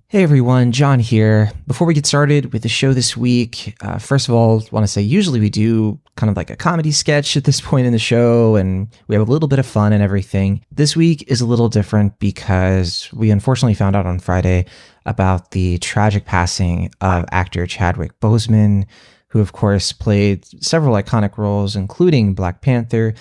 Hey everyone, John here. Before we get started with the show this week, first of all, I want to say usually we do kind of like a comedy sketch at this point in the show and we have a little bit of fun and everything. This week is a little different because we unfortunately found out on Friday about the tragic passing of actor Chadwick Boseman, who of course played several iconic roles, including Black Panther.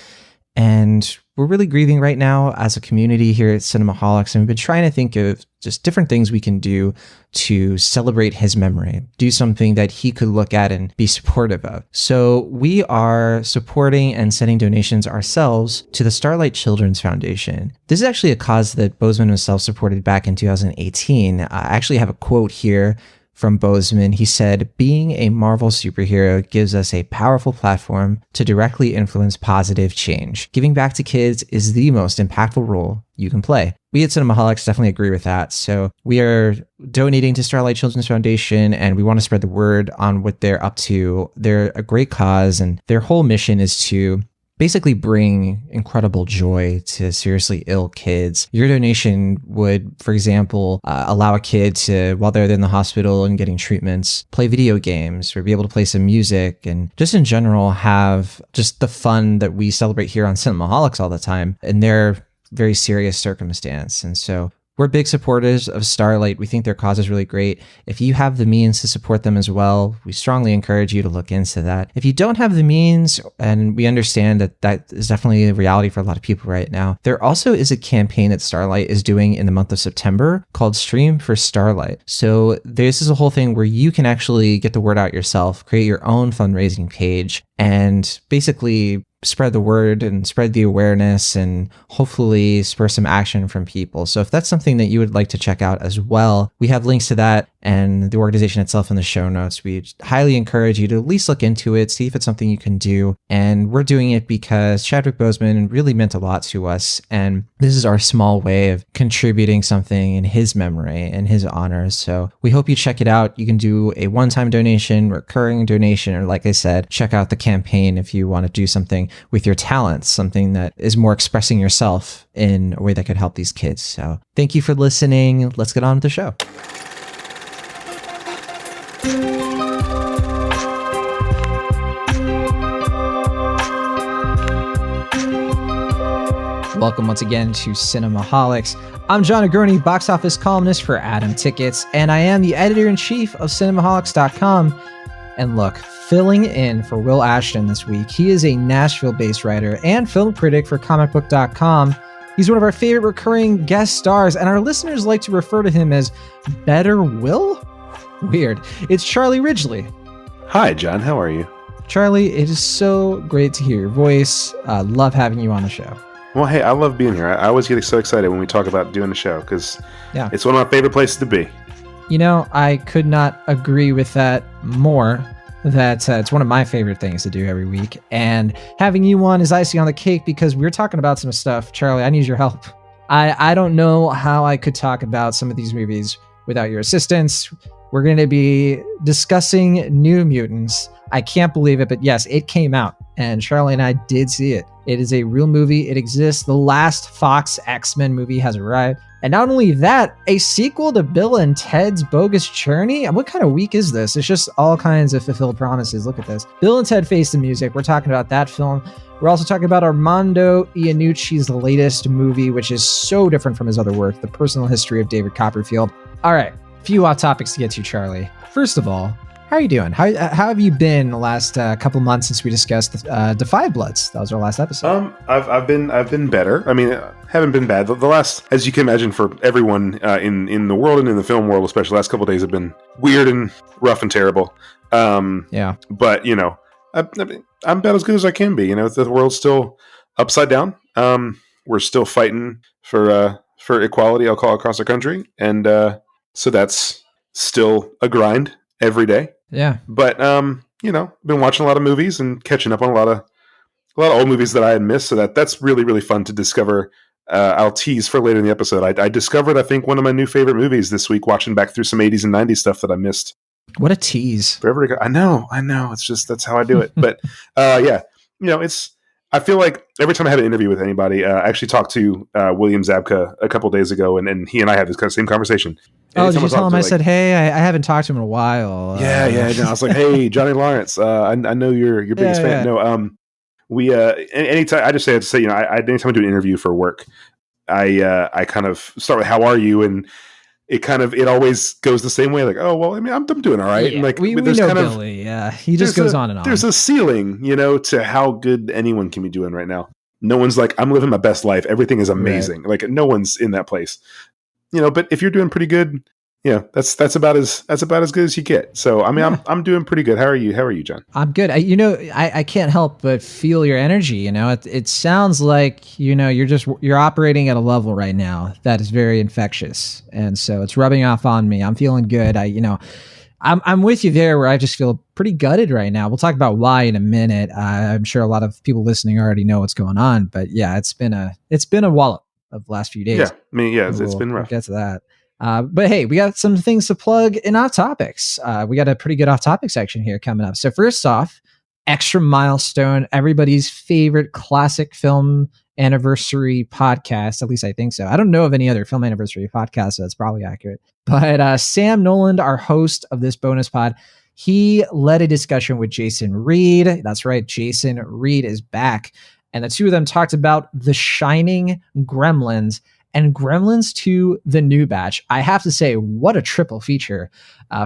And we're really grieving right now as a community here at Cinemaholics, and we've been trying to think of just different things we can do to celebrate his memory, do something that he could look at and be supportive of. So we are supporting and sending donations ourselves to the Starlight Children's Foundation. This is actually a cause that Boseman himself supported back in 2018. I actually have a quote here from Boseman. He said, "Being a Marvel superhero gives us a powerful platform to directly influence positive change. Giving back to kids is the most impactful role you can play." We at Cinemaholics definitely agree with that. So we are donating to Starlight Children's Foundation, and we want to spread the word on what they're up to. They're a great cause, and their whole mission is to basically bring incredible joy to seriously ill kids. Your donation would, for example, allow a kid to, while they're in the hospital and getting treatments, play video games or be able to play some music and just in general have just the fun that we celebrate here on Cinemaholics all the time in their very serious circumstance. And so we're big supporters of Starlight. We think their cause is really great. If you have the means to support them as well, we strongly encourage you to look into that. If you don't have the means, and we understand that that is definitely a reality for a lot of people right now, there also is a campaign that Starlight is doing in the month of September called Stream for Starlight. So this is a whole thing where you can actually get the word out yourself, create your own fundraising page, and basically spread the word and spread the awareness and hopefully spur some action from people. So if that's something that you would like to check out as well, we have links to that and the organization itself in the show notes. We highly encourage you to at least look into it, see if it's something you can do. And we're doing it because Chadwick Boseman really meant a lot to us. And this is our small way of contributing something in his memory and his honor. So we hope you check it out. You can do a one-time donation, recurring donation, or like I said, check out the campaign if you want to do something with your talents, something that is more expressing yourself in a way that could help these kids. So thank you for listening. Let's get on with the show. Welcome once again to Cinemaholics. I'm John Agroni, box office columnist for Adam Tickets, and I am the editor-in-chief of Cinemaholics.com. And look, filling in for Will Ashton this week, he is a Nashville-based writer and film critic for comicbook.com. He's one of our favorite recurring guest stars, and our listeners like to refer to him as Better Will? Weird. It's Charlie Ridgely. Hi, John. How are you? Charlie, it is so great to hear your voice. Love having you on the show. Well, hey, I love being here. I always get so excited when we talk about doing the show because it's one of my favorite places to be. You know, I could not agree with that more. That it's one of my favorite things to do every week. And having you on is icing on the cake because we're talking about some stuff. Charlie, I need your help. I don't know how I could talk about some of these movies without your assistance. We're going to be discussing New Mutants. I can't believe it, but yes, it came out. And Charlie and I did see it. It is a real movie. It exists. The last Fox X-Men movie has arrived. And not only that, a sequel to Bill and Ted's Bogus Journey? What kind of week is this? It's just all kinds of fulfilled promises. Look at this. Bill and Ted Face the Music. We're talking about that film. We're also talking about Armando Iannucci's latest movie, which is so different from his other work, The Personal History of David Copperfield. All right, a few hot topics to get to, Charlie. First of all, how are you doing? How have you been the last couple months since we discussed the Five Bloods? That was our last episode. I've been better. I mean, haven't been bad. The last, as you can imagine, for everyone in the world and in the film world, especially the last couple of days have been weird and rough and terrible. Yeah. But you know, I'm about as good as I can be. You know, the world's still upside down. We're still fighting for equality. I'll call across the country, and so that's still a grind every day. Yeah. But you know, been watching a lot of movies and catching up on a lot of old movies that I had missed. So that's really, really fun to discover. I'll tease for later in the episode. I discovered, I think, one of my new favorite movies this week, watching back through some 80s and 90s stuff that I missed. What a tease. Forever ago. I know. It's just, that's how I do it. But yeah, you know, it's, I feel like every time I had an interview with anybody, I actually talked to William Zabka a couple days ago, and he and I had this kind of same conversation. Oh, did Anytime you tell him I like, said, hey, I haven't talked to him in a while? Yeah. No, I was like, hey, Johnny Lawrence, I know you're your biggest fan. No, we anytime I just say to say, anytime I do an interview for work, I kind of start with how are you, and it always goes the same way. Like, oh well, I mean, I'm doing all right. Yeah, and like we know Billy. Yeah, he just goes on and on. There's a ceiling, to how good anyone can be doing right now. No one's like, I'm living my best life. Everything is amazing. Right. Like no one's in that place. But if you're doing pretty good, that's about as good as you get. So I mean, I'm doing pretty good. How are you, John? I'm good. I can't help but feel your energy. It sounds like you're operating at a level right now that is very infectious, and so it's rubbing off on me. I'm feeling good. I'm with you there, where I just feel pretty gutted right now. We'll talk about why in a minute. I'm sure a lot of people listening already know what's going on, but yeah, it's been a wallop of the last few days. Yeah, I mean, yeah, it's been rough. We'll get to that. But hey, we got some things to plug in off topics. We got a pretty good off topic section here coming up. So first off, extra milestone, everybody's favorite classic film anniversary podcast. At least I think so. I don't know of any other film anniversary podcast, so that's probably accurate. But Sam Noland, our host of this bonus pod, he led a discussion with Jason Reed. That's right, Jason Reed is back. And the two of them talked about The Shining, Gremlins, and Gremlins 2, The New Batch. I have to say, what a triple feature.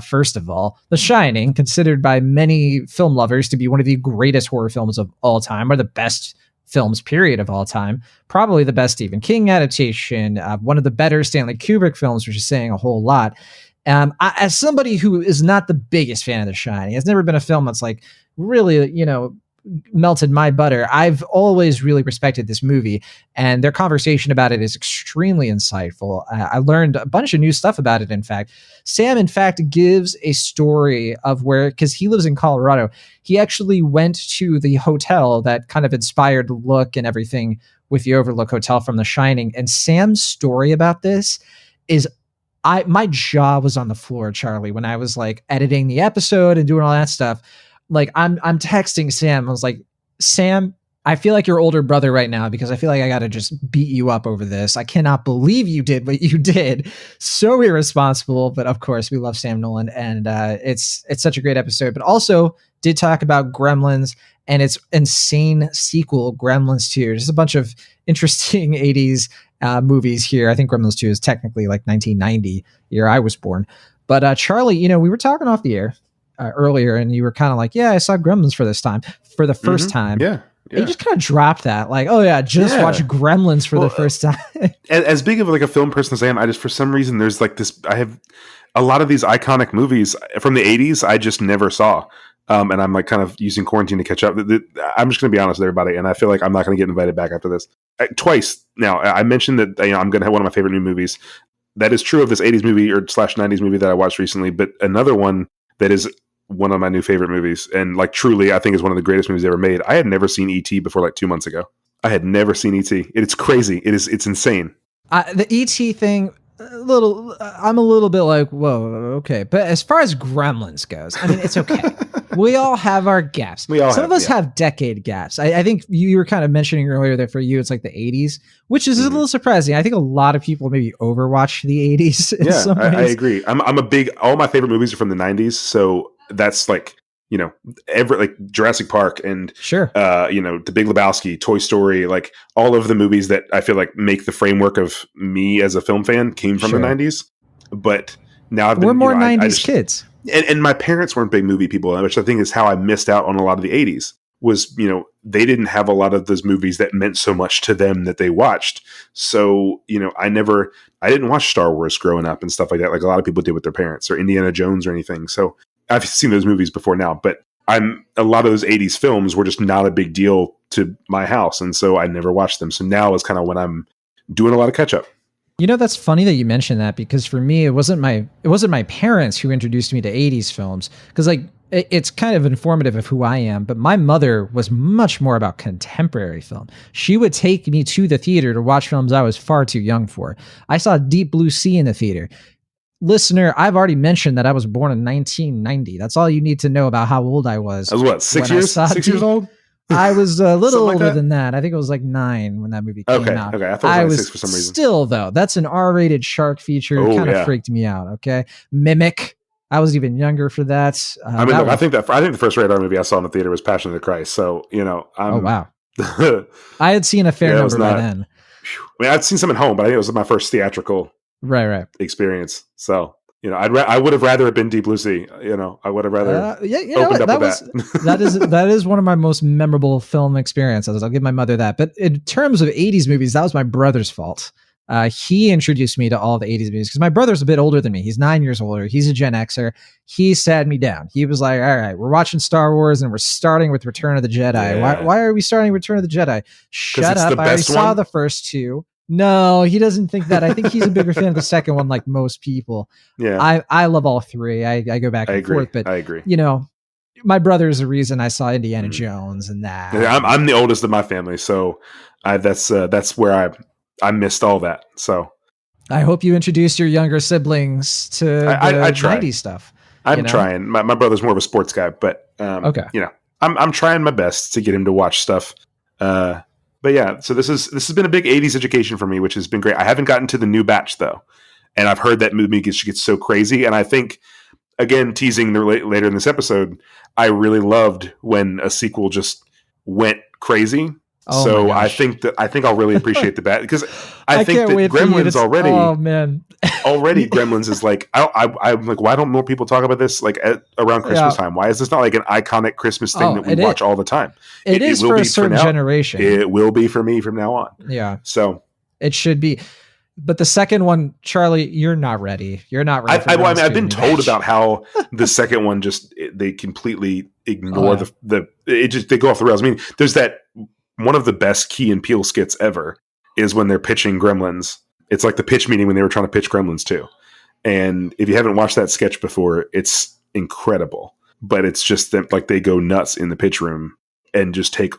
First of all, The Shining, considered by many film lovers to be one of the greatest horror films of all time, or the best films, period, of all time. Probably the best Stephen King adaptation, one of the better Stanley Kubrick films, which is saying a whole lot. As somebody who is not the biggest fan of The Shining, it's never been a film that's like really, melted my butter. I've always really respected this movie, and their conversation about it is extremely insightful. I learned a bunch of new stuff about it. In fact, Sam, gives a story of where, because he lives in Colorado, he actually went to the hotel that kind of inspired the look and everything with the Overlook Hotel from The Shining. And Sam's story about this is, my jaw was on the floor, Charlie, when I was like editing the episode and doing all that stuff. Like I'm texting Sam. I was like, Sam, I feel like your older brother right now, because I feel like I got to just beat you up over this. I cannot believe you did what you did. So irresponsible. But of course, we love Sam Noland, and it's such a great episode. But also did talk about Gremlins and its insane sequel, Gremlins 2. Just a bunch of interesting 80s movies here. I think Gremlins 2 is technically like 1990, year I was born. But Charlie, we were talking off the air earlier, and you were kind of like, yeah, I saw Gremlins for the first time. Yeah. You just kind of dropped that, like, oh yeah, watch Gremlins for the first time. As big of like a film person as I am, I just, for some reason, there's like this, I have a lot of these iconic movies from the 80s I just never saw. And I'm like kind of using quarantine to catch up. I'm just going to be honest with everybody, and I feel like I'm not going to get invited back after this. Twice now, I mentioned that I'm going to have one of my favorite new movies. That is true of this 80s movie or /90s movie that I watched recently, but another one that is one of my new favorite movies, and like truly I think is one of the greatest movies ever made. I had never seen E.T. before like 2 months ago. I had never seen E.T. It's crazy. It's insane. The E.T. thing, I'm a little bit like, whoa, okay. But as far as Gremlins goes, I mean, it's okay. We all have our gaps. Some of us have decade gaps. I think you were kind of mentioning earlier that for you, it's like the 80s, which is a little surprising. I think a lot of people maybe overwatch the 80s. I agree. All my favorite movies are from the 90s. So that's like, like Jurassic Park and sure, The Big Lebowski, Toy Story, like all of the movies that I feel like make the framework of me as a film fan came from the 90s. But now we're more 90s kids. And my parents weren't big movie people, which I think is how I missed out on a lot of the 80s. Was, they didn't have a lot of those movies that meant so much to them that they watched. So, I didn't watch Star Wars growing up and stuff like that, like a lot of people did with their parents, or Indiana Jones or anything. So I've seen those movies before now, but a lot of those 80s films were just not a big deal to my house. And so I never watched them. So now is kind of when I'm doing a lot of catch up. That's funny that you mentioned that, because for me, it wasn't my parents who introduced me to 80s films, because like it's kind of informative of who I am, but my mother was much more about contemporary film. She would take me to the theater to watch films I was far too young for. I saw Deep Blue Sea in the theater. Listener, I've already mentioned that I was born in 1990. That's all you need to know about how old I was. I was what, 6 years? 6 years old? I was a little Something like older that? than that. I think it was like 9 when that movie came out. Okay. I thought it was like 6 for some reason. Still, though, that's an R-rated shark feature. Oh, Kind of yeah. freaked me out. Okay, Mimic. I was even younger for that. I mean, look, I think the first rated R movie I saw in the theater was Passion of the Christ. So, you know, oh wow, I had seen a fair number by then. I mean, I'd seen some at home, but I think it was my first theatrical experience. So, you know, I would have rather it been Deep Blue Sea. You know, I would have rather opened up with that. that is one of my most memorable film experiences. I'll give my mother that. But in terms of 80s movies, that was my brother's fault. He introduced me to all the 80s movies because my brother's a bit older than me. He's 9 years older. He's a Gen Xer. He sat me down. He was like, all right, we're watching Star Wars and we're starting with Return of the Jedi. Yeah. Why are we starting Return of the Jedi? Shut up. I already saw the first two. No, he doesn't think that. I think he's a bigger fan of the second one, like most people. Yeah, I love all three. I go back and forth, but I agree. You know, my brother is the reason I saw Indiana Jones and that. Yeah, I'm the oldest of my family, so that's where I missed all that. So I hope you introduce your younger siblings to the 90s stuff. I'm trying. My brother's more of a sports guy, but okay, you know, I'm trying my best to get him to watch stuff. But yeah, so this has been a big 80s education for me, which has been great. I haven't gotten to the new batch though, and I've heard that movie gets so crazy. And I think, again, teasing later in this episode, I really loved when a sequel just went crazy. Oh, so I think I'll really appreciate the bat because I think that Gremlins already. Oh man, already Gremlins is like I'm like, why don't more people talk about this like around Christmas time? Why is this not like an iconic Christmas thing that we watch all the time? It is for a certain generation. It will be for me from now on. Yeah, so it should be. But the second one, Charlie, you're not ready. You're not ready. I've been told about how the second one they completely ignore they go off the rails. I mean, there's that. One of the best Key and Peele skits ever is when they're pitching Gremlins. It's like the pitch meeting when they were trying to pitch Gremlins 2. And if you haven't watched that sketch before, it's incredible. But it's just that like they go nuts in the pitch room and just they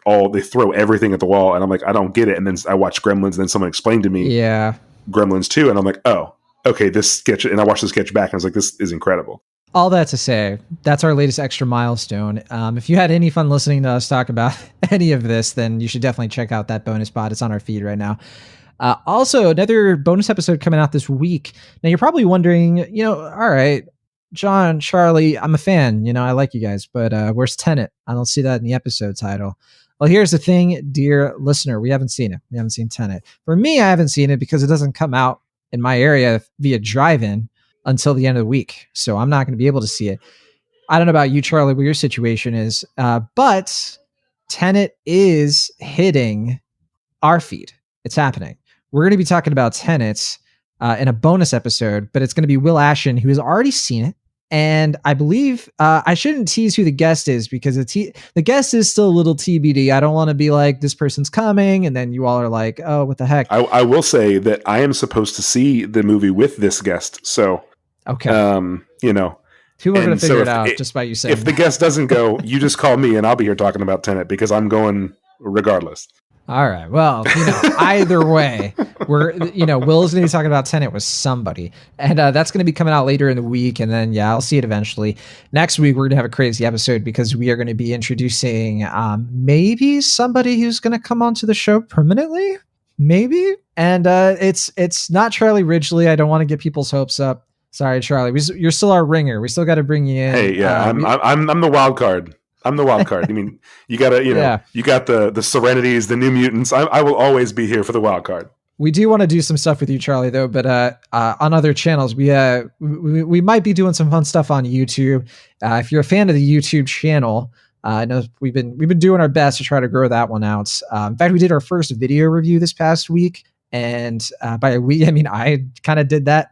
throw everything at the wall. And I'm like, I don't get it. And then I watch Gremlins and then someone explained to me Gremlins 2. And I'm like, oh, okay, this sketch. And I watched the sketch back and I was like, this is incredible. All that to say, that's our latest extra milestone. If you had any fun listening to us talk about any of this, then you should definitely check out that bonus pod. It's on our feed right now. Also, another bonus episode coming out this week. Now, you're probably wondering, all right, John, Charlie, I'm a fan. I like you guys, but where's Tenet? I don't see that in the episode title. Well, here's the thing, dear listener. We haven't seen it. We haven't seen Tenet. For me, I haven't seen it because it doesn't come out in my area via drive-in until the end of the week. So I'm not going to be able to see it. I don't know about you, Charlie, what your situation is, but Tenet is hitting our feed. It's happening. We're going to be talking about Tenet in a bonus episode, but it's going to be Will Ashton, who has already seen it. And I believe I shouldn't tease who the guest is because the guest is still a little TBD. I don't want to be like, this person's coming, and then you all are like, oh, what the heck? I will say that I am supposed to see the movie with this guest. So, okay. People are going to figure it out just by you saying if the guest doesn't go, you just call me and I'll be here talking about Tenet because I'm going regardless. All right. Well, either way, Will's going to be talking about Tenet with somebody. And that's going to be coming out later in the week. And then, I'll see it eventually. Next week, we're going to have a crazy episode because we are going to be introducing maybe somebody who's going to come onto the show permanently. Maybe. And it's not Charlie Ridgely. I don't want to get people's hopes up. Sorry, Charlie. You're still our ringer. We still got to bring you in. Hey, I'm the wild card. I'm the wild card. I mean, you gotta, you got the Serenities, the New Mutants. I will always be here for the wild card. We do want to do some stuff with you, Charlie, though. But on other channels, we might be doing some fun stuff on YouTube. If you're a fan of the YouTube channel, I know we've been doing our best to try to grow that one out. In fact, we did our first video review this past week. And by we, I mean, I kind of did that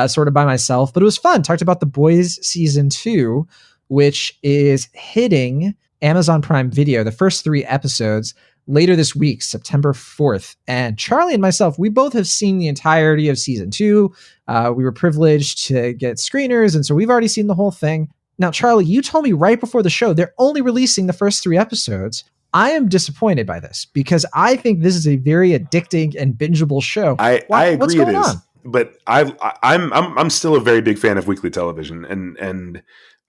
sort of by myself, but it was fun. Talked about The Boys season 2, which is hitting Amazon Prime Video, the first 3 episodes later this week, September 4th. And Charlie and myself, we both have seen the entirety of season 2. We were privileged to get screeners. And so we've already seen the whole thing. Now, Charlie, you told me right before the show, they're only releasing the first 3 episodes. I am disappointed by this because I think this is a very addicting and bingeable show. I agree it is. but I'm still a very big fan of weekly television, and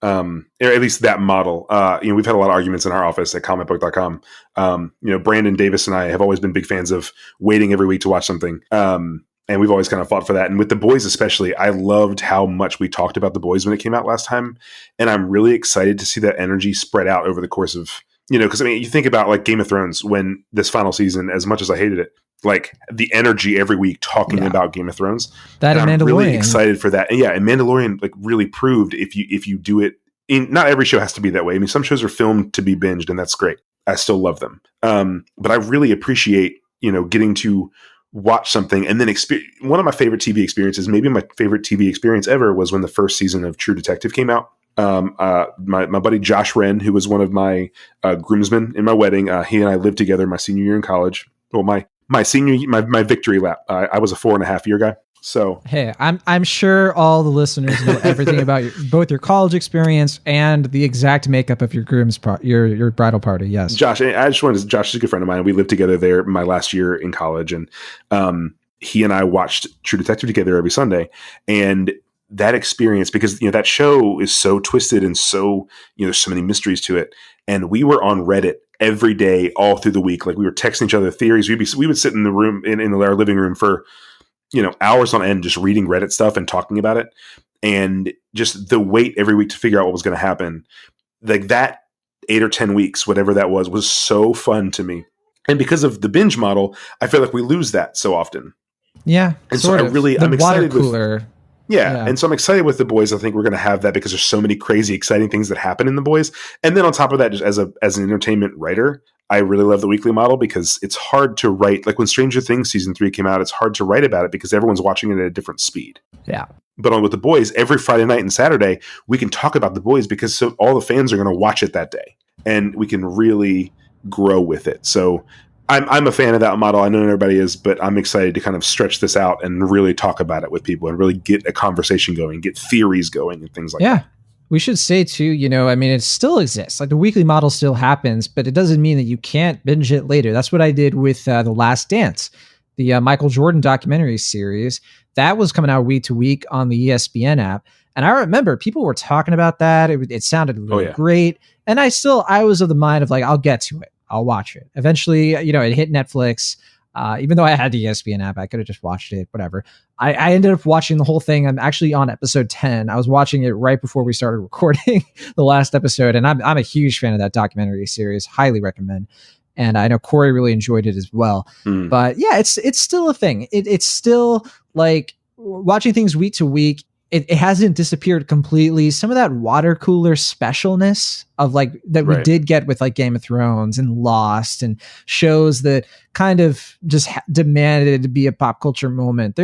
or at least that model. We've had a lot of arguments in our office at comicbook.com. Brandon Davis and I have always been big fans of waiting every week to watch something. And we've always kind of fought for that. And with The Boys especially, I loved how much we talked about The Boys when it came out last time. And I'm really excited to see that energy spread out over the course of, because you think about like Game of Thrones when this final season, as much as I hated it, like the energy every week talking about Game of Thrones. That and I'm Mandalorian. really excited for that. And and Mandalorian like really proved if you do it not every show has to be that way. I mean, some shows are filmed to be binged and that's great. I still love them. But I really appreciate, getting to watch something and then one of my favorite TV experiences, maybe my favorite TV experience ever, was when the first season of True Detective came out. My buddy Josh Wren, who was one of my groomsmen in my wedding, he and I lived together my senior year in college. Well, my victory lap. I was a 4.5 year guy. So hey, I'm sure all the listeners know everything about both your college experience and the exact makeup of your your bridal party. Yes, Josh. Josh is a good friend of mine. We lived together there my last year in college, and he and I watched True Detective together every Sunday. And that experience, because that show is so twisted and so there's so many mysteries to it, and we were on Reddit every day all through the week. Like we were texting each other theories. We would sit in the room in our living room for hours on end, just reading Reddit stuff and talking about it. And just the wait every week to figure out what was going to happen. Like that 8 or 10 weeks, whatever that was so fun to me. And because of the binge model, I feel like we lose that so often. Yeah. And so I'm excited with, Yeah. And so I'm excited with The Boys. I think we're going to have that because there's so many crazy, exciting things that happen in The Boys. And then on top of that, just as an entertainment writer, I really love the weekly model because it's hard to write. Like when Stranger Things season 3 came out, it's hard to write about it because everyone's watching it at a different speed. Yeah. But with The Boys, every Friday night and Saturday, we can talk about The Boys because all the fans are going to watch it that day. And we can really grow with it. So I'm a fan of that model. I know not everybody is, but I'm excited to kind of stretch this out and really talk about it with people and really get a conversation going, get theories going and things like that. We should say too, it still exists. Like the weekly model still happens, but it doesn't mean that you can't binge it later. That's what I did with The Last Dance, the Michael Jordan documentary series. That was coming out week to week on the ESPN app. And I remember people were talking about that. It sounded really great. And I was of the mind of like, I'll get to it. I'll watch it. Eventually, it hit Netflix. Even though I had the ESPN app, I could have just watched it, whatever. I ended up watching the whole thing. I'm actually on episode 10. I was watching it right before we started recording the last episode. And I'm a huge fan of that documentary series. Highly recommend. And I know Corey really enjoyed it as well. But yeah, it's still a thing. It's still like watching things week to week. It hasn't disappeared completely. Some of that water cooler specialness of like that we did get with like Game of Thrones and Lost and shows that kind of just demanded to be a pop culture moment.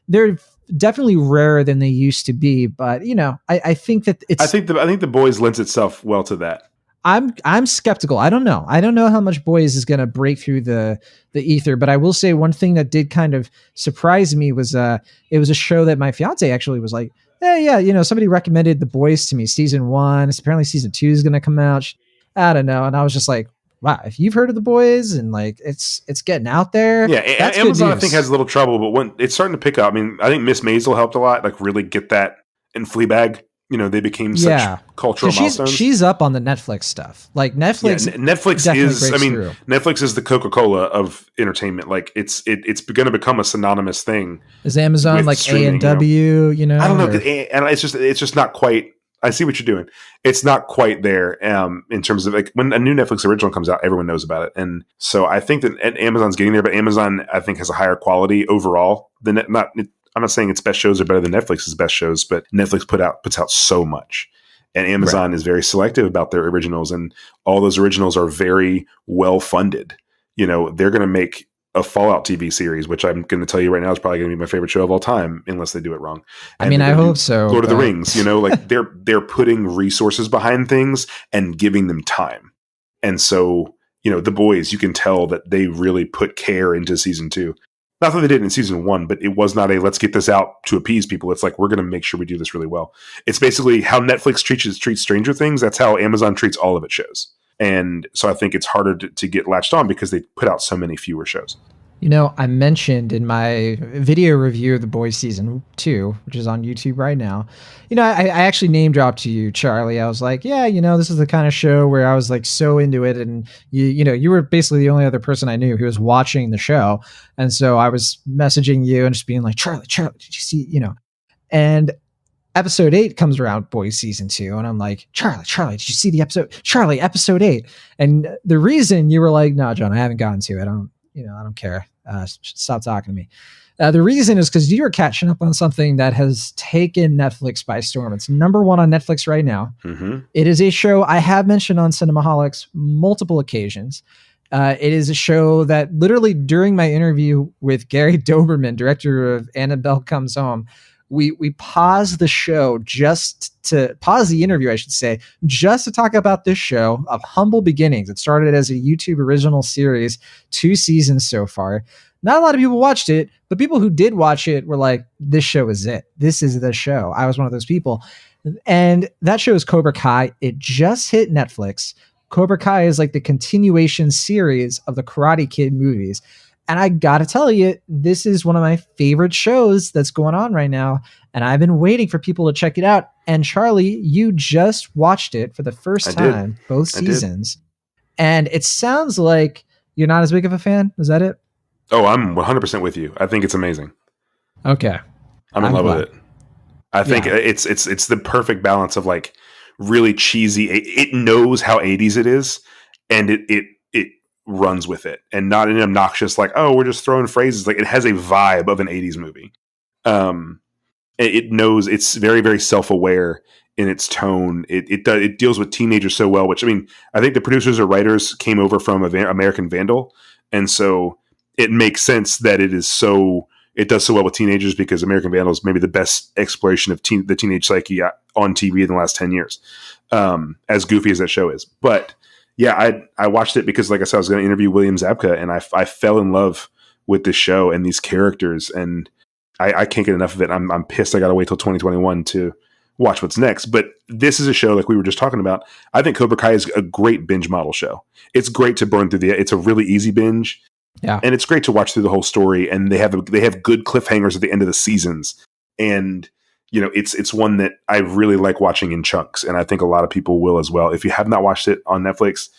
They're definitely rarer than they used to be, but I think that I think The Boys lends itself well to that. I'm skeptical. I don't know how much Boys is going to break through the ether, but I will say one thing that did kind of surprise me was it was a show that my fiance actually was like, hey, yeah, somebody recommended The Boys to me, season 1. Apparently season 2 is going to come out. I don't know. And I was just like, wow, if you've heard of The Boys and like it's getting out there. Yeah, Amazon I think has a little trouble, but when it's starting to pick up, I mean, I think Miss Maisel helped a lot, like really get that in Fleabag. They became such cultural milestones. She's up on the Netflix stuff. Like Netflix, Netflix is. I mean, Netflix is the Coca-Cola of entertainment. Like it's going to become a synonymous thing. Is Amazon like A&W? I don't know, and it's just not quite. I see what you're doing. It's not quite there in terms of like when a new Netflix original comes out, everyone knows about it, and so I think that Amazon's getting there. But Amazon, I think, has a higher quality overall than I'm not saying its best shows are better than Netflix's best shows, but Netflix puts out so much. And Amazon is very selective about their originals, and all those originals are very well funded. They're going to make a Fallout TV series, which I'm going to tell you right now is probably going to be my favorite show of all time, unless they do it wrong. And I hope so. Lord of the Rings, like they're putting resources behind things and giving them time. And so, The Boys, you can tell that they really put care into season 2. Not that they did in season 1, but it was not let's get this out to appease people. It's like, we're going to make sure we do this really well. It's basically how Netflix treats Stranger Things. That's how Amazon treats all of its shows. And so I think it's harder to get latched on because they put out so many fewer shows. You know, I mentioned in my video review of The Boys season 2, which is on YouTube right now, I actually name dropped to you, Charlie. I was like, yeah, this is the kind of show where I was like so into it. And you were basically the only other person I knew who was watching the show. And so I was messaging you and just being like, Charlie, did you see, and episode 8 comes around, Boys season 2. And I'm like, Charlie, did you see the episode? Charlie, episode 8. And the reason you were like, no, John, I haven't gotten to it. I don't care. Stop talking to me. The reason is because you're catching up on something that has taken Netflix by storm. It's number 1 on Netflix right now. Mm-hmm. It is a show I have mentioned on Cinemaholics multiple occasions. It is a show that literally during my interview with Gary Doberman, director of Annabelle Comes Home, we paused the show pause the interview, I should say, just to talk about this show of humble beginnings. It started as a YouTube original series, 2 seasons so far. Not a lot of people watched it, but people who did watch it were like, this show is it. This is the show. I was one of those people. And that show is Cobra Kai. It just hit Netflix. Cobra Kai is like the continuation series of the Karate Kid movies. And I gotta tell you, this is one of my favorite shows that's going on right now. And I've been waiting for people to check it out. And Charlie, you just watched it for the first time, both seasons. And it sounds like you're not as big of a fan. Is that it? Oh, I'm 100% with you. I think it's amazing. Okay. I'm in love with it. I think it's the perfect balance of like really cheesy. It knows how 80s it is, and it runs with it, and not an obnoxious like, oh, we're just throwing phrases. Like, it has a vibe of an 80s movie. It knows, it's very, very self-aware in its tone. It deals with teenagers so well, which, I mean, I think the producers or writers came over from American Vandal, and so it makes sense that it does so well with teenagers, because American Vandal is maybe the best exploration of the teenage psyche on TV in the last 10 years, as goofy as that show is. But yeah, I watched it because, like I said, I was going to interview William Zabka, and I fell in love with this show and these characters, and I can't get enough of it. I'm pissed I got to wait till 2021 to watch what's next. But this is a show like we were just talking about. I think Cobra Kai is a great binge model show. It's great to burn through it's a really easy binge. Yeah. And it's great to watch through the whole story, and they have good cliffhangers at the end of the seasons. And it's one that I really like watching in chunks, and I think a lot of people will as well. If you have not watched it on Netflix,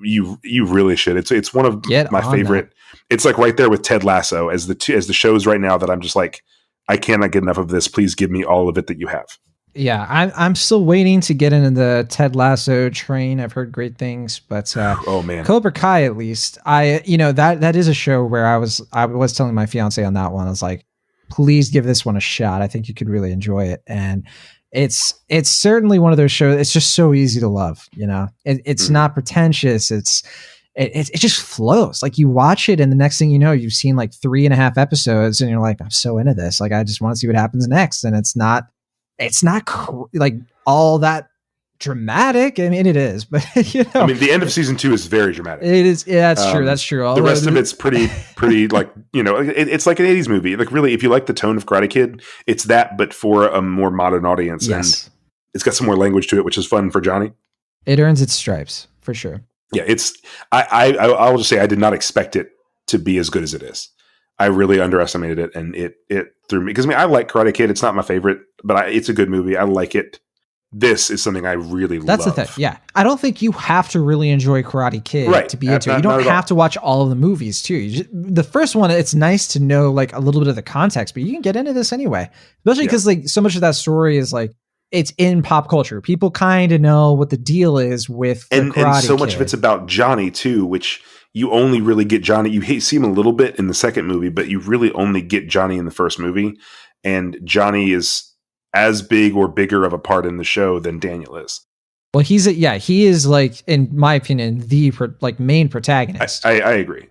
you really should. It's one of my favorite. That. It's like right there with Ted Lasso as the shows right now that I'm just like, I cannot get enough of this. Please give me all of it that you have. Yeah, I'm still waiting to get into the Ted Lasso train. I've heard great things, but oh man, Cobra Kai, at least that is a show where I was telling my fiance on that one. I was like, please give this one a shot. I think you could really enjoy it. And it's certainly one of those shows. It's just so easy to love. It's not pretentious. It just flows. Like, you watch it, and the next thing you know, you've seen like 3.5 episodes, and you're like, I'm so into this. Like, I just want to see what happens next. And it's not like all that dramatic. I mean, it is, but I mean, the end of season 2 is very dramatic. It is. Yeah, that's true. That's true. The rest of it's pretty like, it's like an 80s movie. Like, really, if you like the tone of Karate Kid, it's that, but for a more modern audience. Yes. And it's got some more language to it, which is fun for Johnny. It earns its stripes for sure. Yeah. I'll just say I did not expect it to be as good as it is. I really underestimated it, and it threw me, because I mean, I like Karate Kid. It's not my favorite, but it's a good movie. I like it. This is something I really love. That's the thing. Yeah. I don't think you have to really enjoy Karate Kid to be into it. You don't have to watch all of the movies too. The first one, it's nice to know like a little bit of the context, but you can get into this anyway, especially because like so much of that story is like, it's in pop culture. People kind of know what the deal is with the Karate and so much Kid. of it's about Johnny too, which you only really get Johnny. You see him a little bit in the second movie, but you really only get Johnny in the first movie. And Johnny is as big or bigger of a part in the show than Daniel is. Well, he is like, in my opinion, the main protagonist. I agree.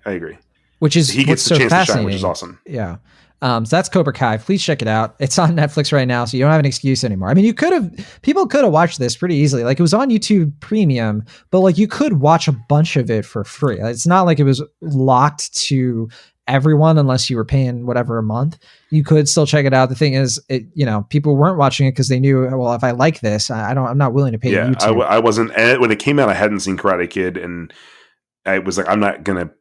Which is he gets the chance to shine, which is awesome. Yeah. So that's Cobra Kai. Please check it out. It's on Netflix right now, so you don't have an excuse anymore. I mean, people could have watched this pretty easily. Like, it was on YouTube Premium, but like you could watch a bunch of it for free. It's not like it was locked to everyone unless you were paying whatever a month. You could still check it out. The thing is, people weren't watching it because they knew, well, if I like this, I'm not willing to pay YouTube. I wasn't, when it came out, I hadn't seen Karate Kid, and I was like, I'm not going to,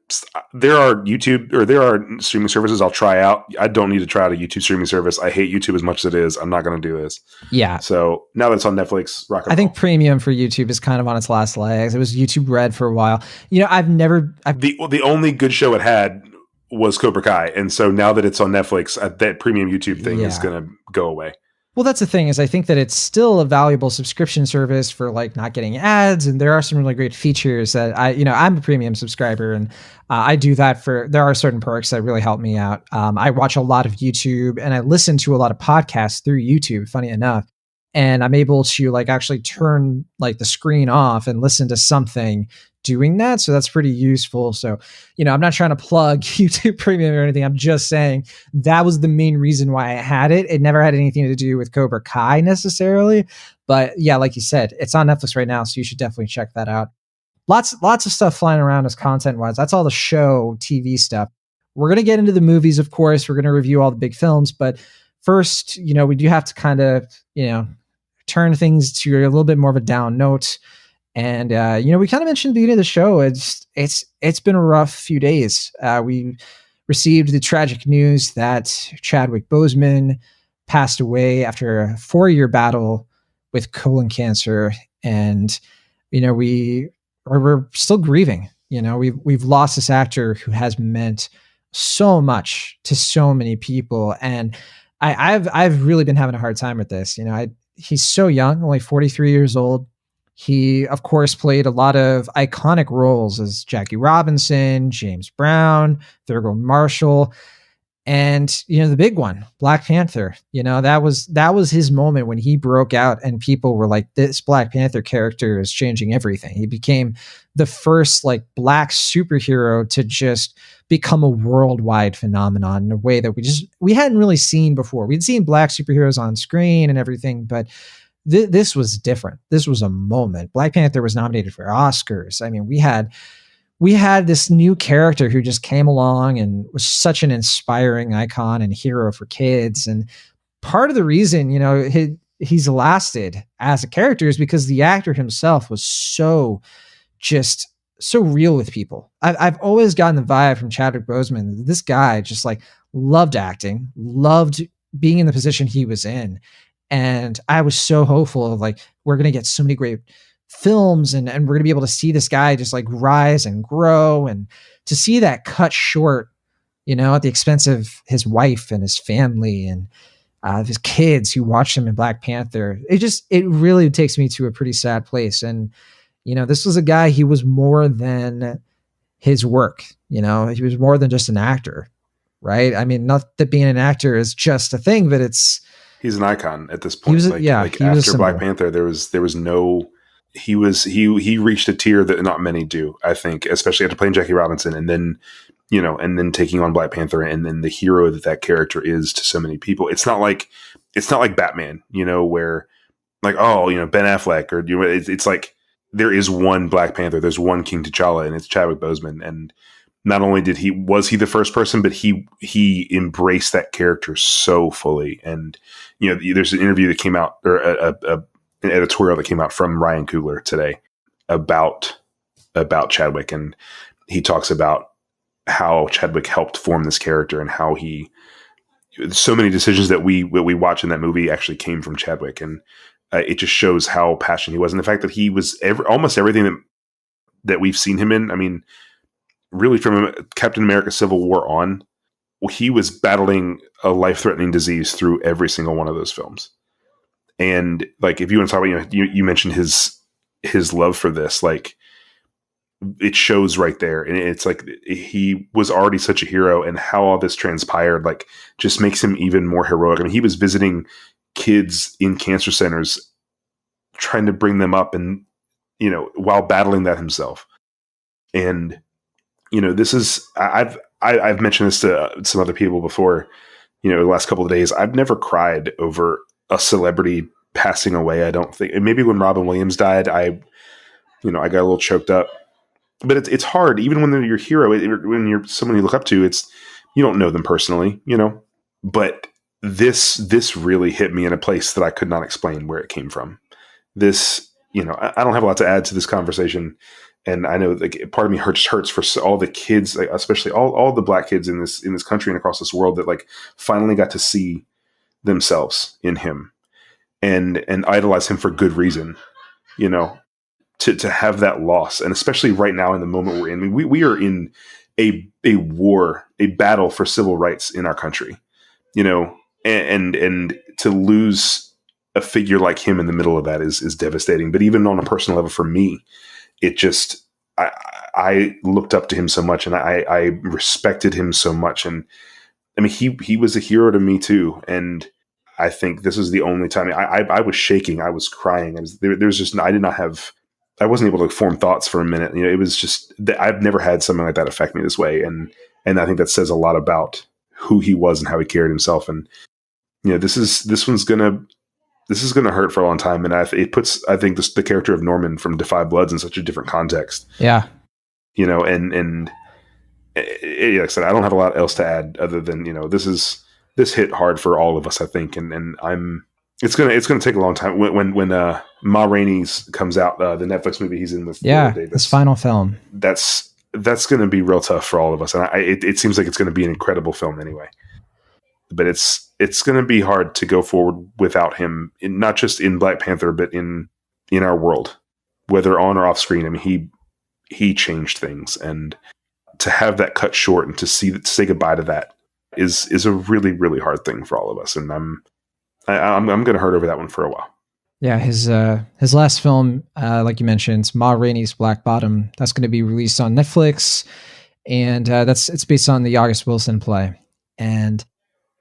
there are YouTube or there are streaming services I'll try out. I don't need to try out a YouTube streaming service. I hate YouTube as much as it is. I'm not going to do this. Yeah. So now that it's on Netflix, rock and roll. I think premium for YouTube is kind of on its last legs. It was YouTube Red for a while. You know, the only good show it had was Cobra Kai. And so now that it's on Netflix, that premium YouTube thing is going to go away. Well, that's the thing is I think that it's still a valuable subscription service for like not getting ads. And there are some really great features that I'm a premium subscriber and I do that there are certain perks that really help me out. I watch a lot of YouTube and I listen to a lot of podcasts through YouTube, funny enough. And I'm able to like actually turn like the screen off and listen to something doing that. So that's pretty useful. So, I'm not trying to plug YouTube Premium or anything. I'm just saying that was the main reason why I had it. It never had anything to do with Cobra Kai necessarily. But yeah, like you said, it's on Netflix right now. So you should definitely check that out. Lots of stuff flying around as content wise. That's all the show TV stuff. We're going to get into the movies, of course. We're going to review all the big films. But first, we do have to kind of, turn things to a little bit more of a down note. And, we kind of mentioned at the beginning of the show, it's been a rough few days. We received the tragic news that Chadwick Boseman passed away after a 4-year battle with colon cancer. And, we're still grieving. We've lost this actor who has meant so much to so many people. And I've really been having a hard time with this. He's so young, only 43 years old. He, of course, played a lot of iconic roles as Jackie Robinson, James Brown, Thurgood Marshall, and, the big one, Black Panther. That was his moment when he broke out and people were like, this Black Panther character is changing everything. He became the first like Black superhero to just become a worldwide phenomenon in a way that we hadn't really seen before. We'd seen Black superheroes on screen and everything, but this was different. This was a moment. Black Panther was nominated for Oscars. I mean, we had this new character who just came along and was such an inspiring icon and hero for kids. And part of the reason, he's lasted as a character is because the actor himself was so real with people. I've always gotten the vibe from Chadwick Boseman. This guy just like loved acting, loved being in the position he was in. And I was so hopeful of like, we're going to get so many great films and we're going to be able to see this guy just like rise and grow, and to see that cut short, at the expense of his wife and his family and his kids who watched him in Black Panther. It really takes me to a pretty sad place. And, this was a guy, he was more than his work, he was more than just an actor, right? I mean, not that being an actor is just a thing, but he's an icon at this point. He after Black Panther, he reached a tier that not many do, I think, especially after playing Jackie Robinson and then, taking on Black Panther and then the hero that character is to so many people. It's not like Batman, where like, Ben Affleck or, it's like there is one Black Panther, there's one King T'Challa, and it's Chadwick Boseman. And not only was he the first person, but he embraced that character so fully. And, there's an interview that came out, or an editorial that came out from Ryan Coogler today about Chadwick. And he talks about how Chadwick helped form this character and how so many decisions that we watch in that movie actually came from Chadwick. And it just shows how passionate he was. And the fact that he was almost everything that we've seen him in. I mean, really from Captain America Civil War on, he was battling a life-threatening disease through every single one of those films. And like, if you want to talk about, you mentioned his love for this, like it shows right there. And it's like, he was already such a hero, and how all this transpired, like just makes him even more heroic. I mean, he was visiting kids in cancer centers, trying to bring them up and, while battling that himself. And, this is, I've mentioned this to some other people before, the last couple of days. I've never cried over a celebrity passing away. I don't think, and maybe when Robin Williams died, I got a little choked up, but it's hard, even when they're your hero, when you're someone you look up to, you don't know them personally, but this really hit me in a place that I could not explain where it came from. This, I don't have a lot to add to this conversation. And I know, like, part of me hurts for all the kids, like, especially all the Black kids in this country and across this world that, like, finally got to see themselves in him and idolize him for good reason, you know, to have that loss. And especially right now in the moment we're in, I mean, we are in a war, a battle for civil rights in our country, you know, and to lose a figure like him in the middle of that is devastating. But even on a personal level for me, it just, I looked up to him so much, and I respected him so much. And I mean, he was a hero to me too. And I think this was the only time I was shaking. I was crying. There's just, I wasn't able to form thoughts for a minute. You know, it was just, I've never had something like that affect me this way. And I think that says a lot about who he was and how he carried himself. And, you know, this is going to hurt for a long time. And it puts, I think, the character of Norman from Defy Bloods in such a different context. Yeah. You know, and like I said, I don't have a lot else to add other than, you know, this hit hard for all of us, I think. And it's going to take a long time when Ma Rainey's comes out, the Netflix movie he's in with his final film. That's going to be real tough for all of us. And it seems like it's going to be an incredible film anyway. But it's going to be hard to go forward without him, not just in Black Panther, but in our world, whether on or off screen. I mean, he changed things, and to have that cut short and to say goodbye to that is a really, really hard thing for all of us. And I'm going to hurt over that one for a while. Yeah, his last film, like you mentioned, Ma Rainey's Black Bottom, that's going to be released on Netflix, and it's based on the August Wilson play. And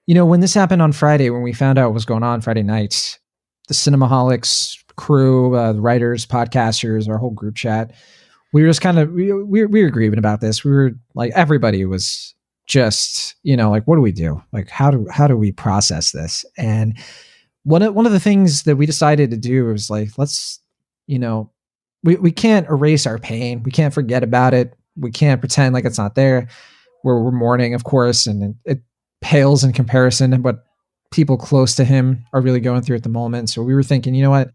you know, when this happened on Friday, when we found out what was going on Friday night, the Cinemaholics crew, the writers, podcasters, our whole group chat, we were just kind of, we were grieving about this. We were like, everybody was just, you know, like, what do we do? Like, how do we process this? And one of the things that we decided to do was like, let's, you know, we can't erase our pain. We can't forget about it. We can't pretend like it's not there. We're mourning, of course, and it pales in comparison to what people close to him are really going through at the moment. So we were thinking, you know what,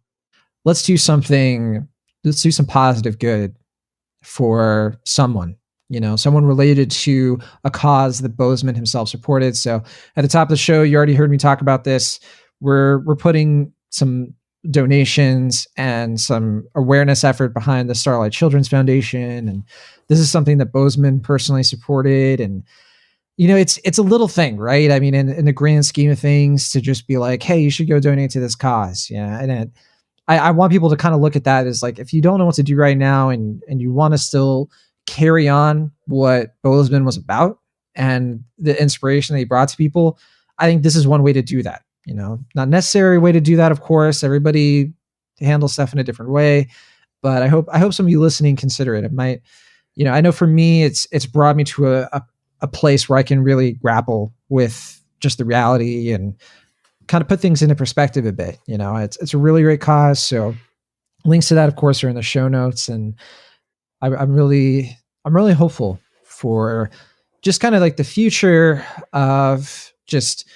let's do some positive good for someone, you know, someone related to a cause that Boseman himself supported. So at the top of the show, you already heard me talk about this. We're putting some donations and some awareness effort behind the Starlight Children's Foundation. And this is something that Boseman personally supported. And you know, it's a little thing, right? I mean, in the grand scheme of things, to just be like, hey, you should go donate to this cause. Yeah. And I want people to kind of look at that as like, if you don't know what to do right now and you want to still carry on what Boseman was about and the inspiration that he brought to people, I think this is one way to do that. You know, not necessary way to do that, of course. Everybody handles stuff in a different way. But I hope some of you listening consider it. It might, you know, I know for me, it's brought me to a place where I can really grapple with just the reality and kind of put things into perspective a bit. You know, it's a really great cause. So links to that, of course, are in the show notes. And I'm really hopeful for just kind of like the future of just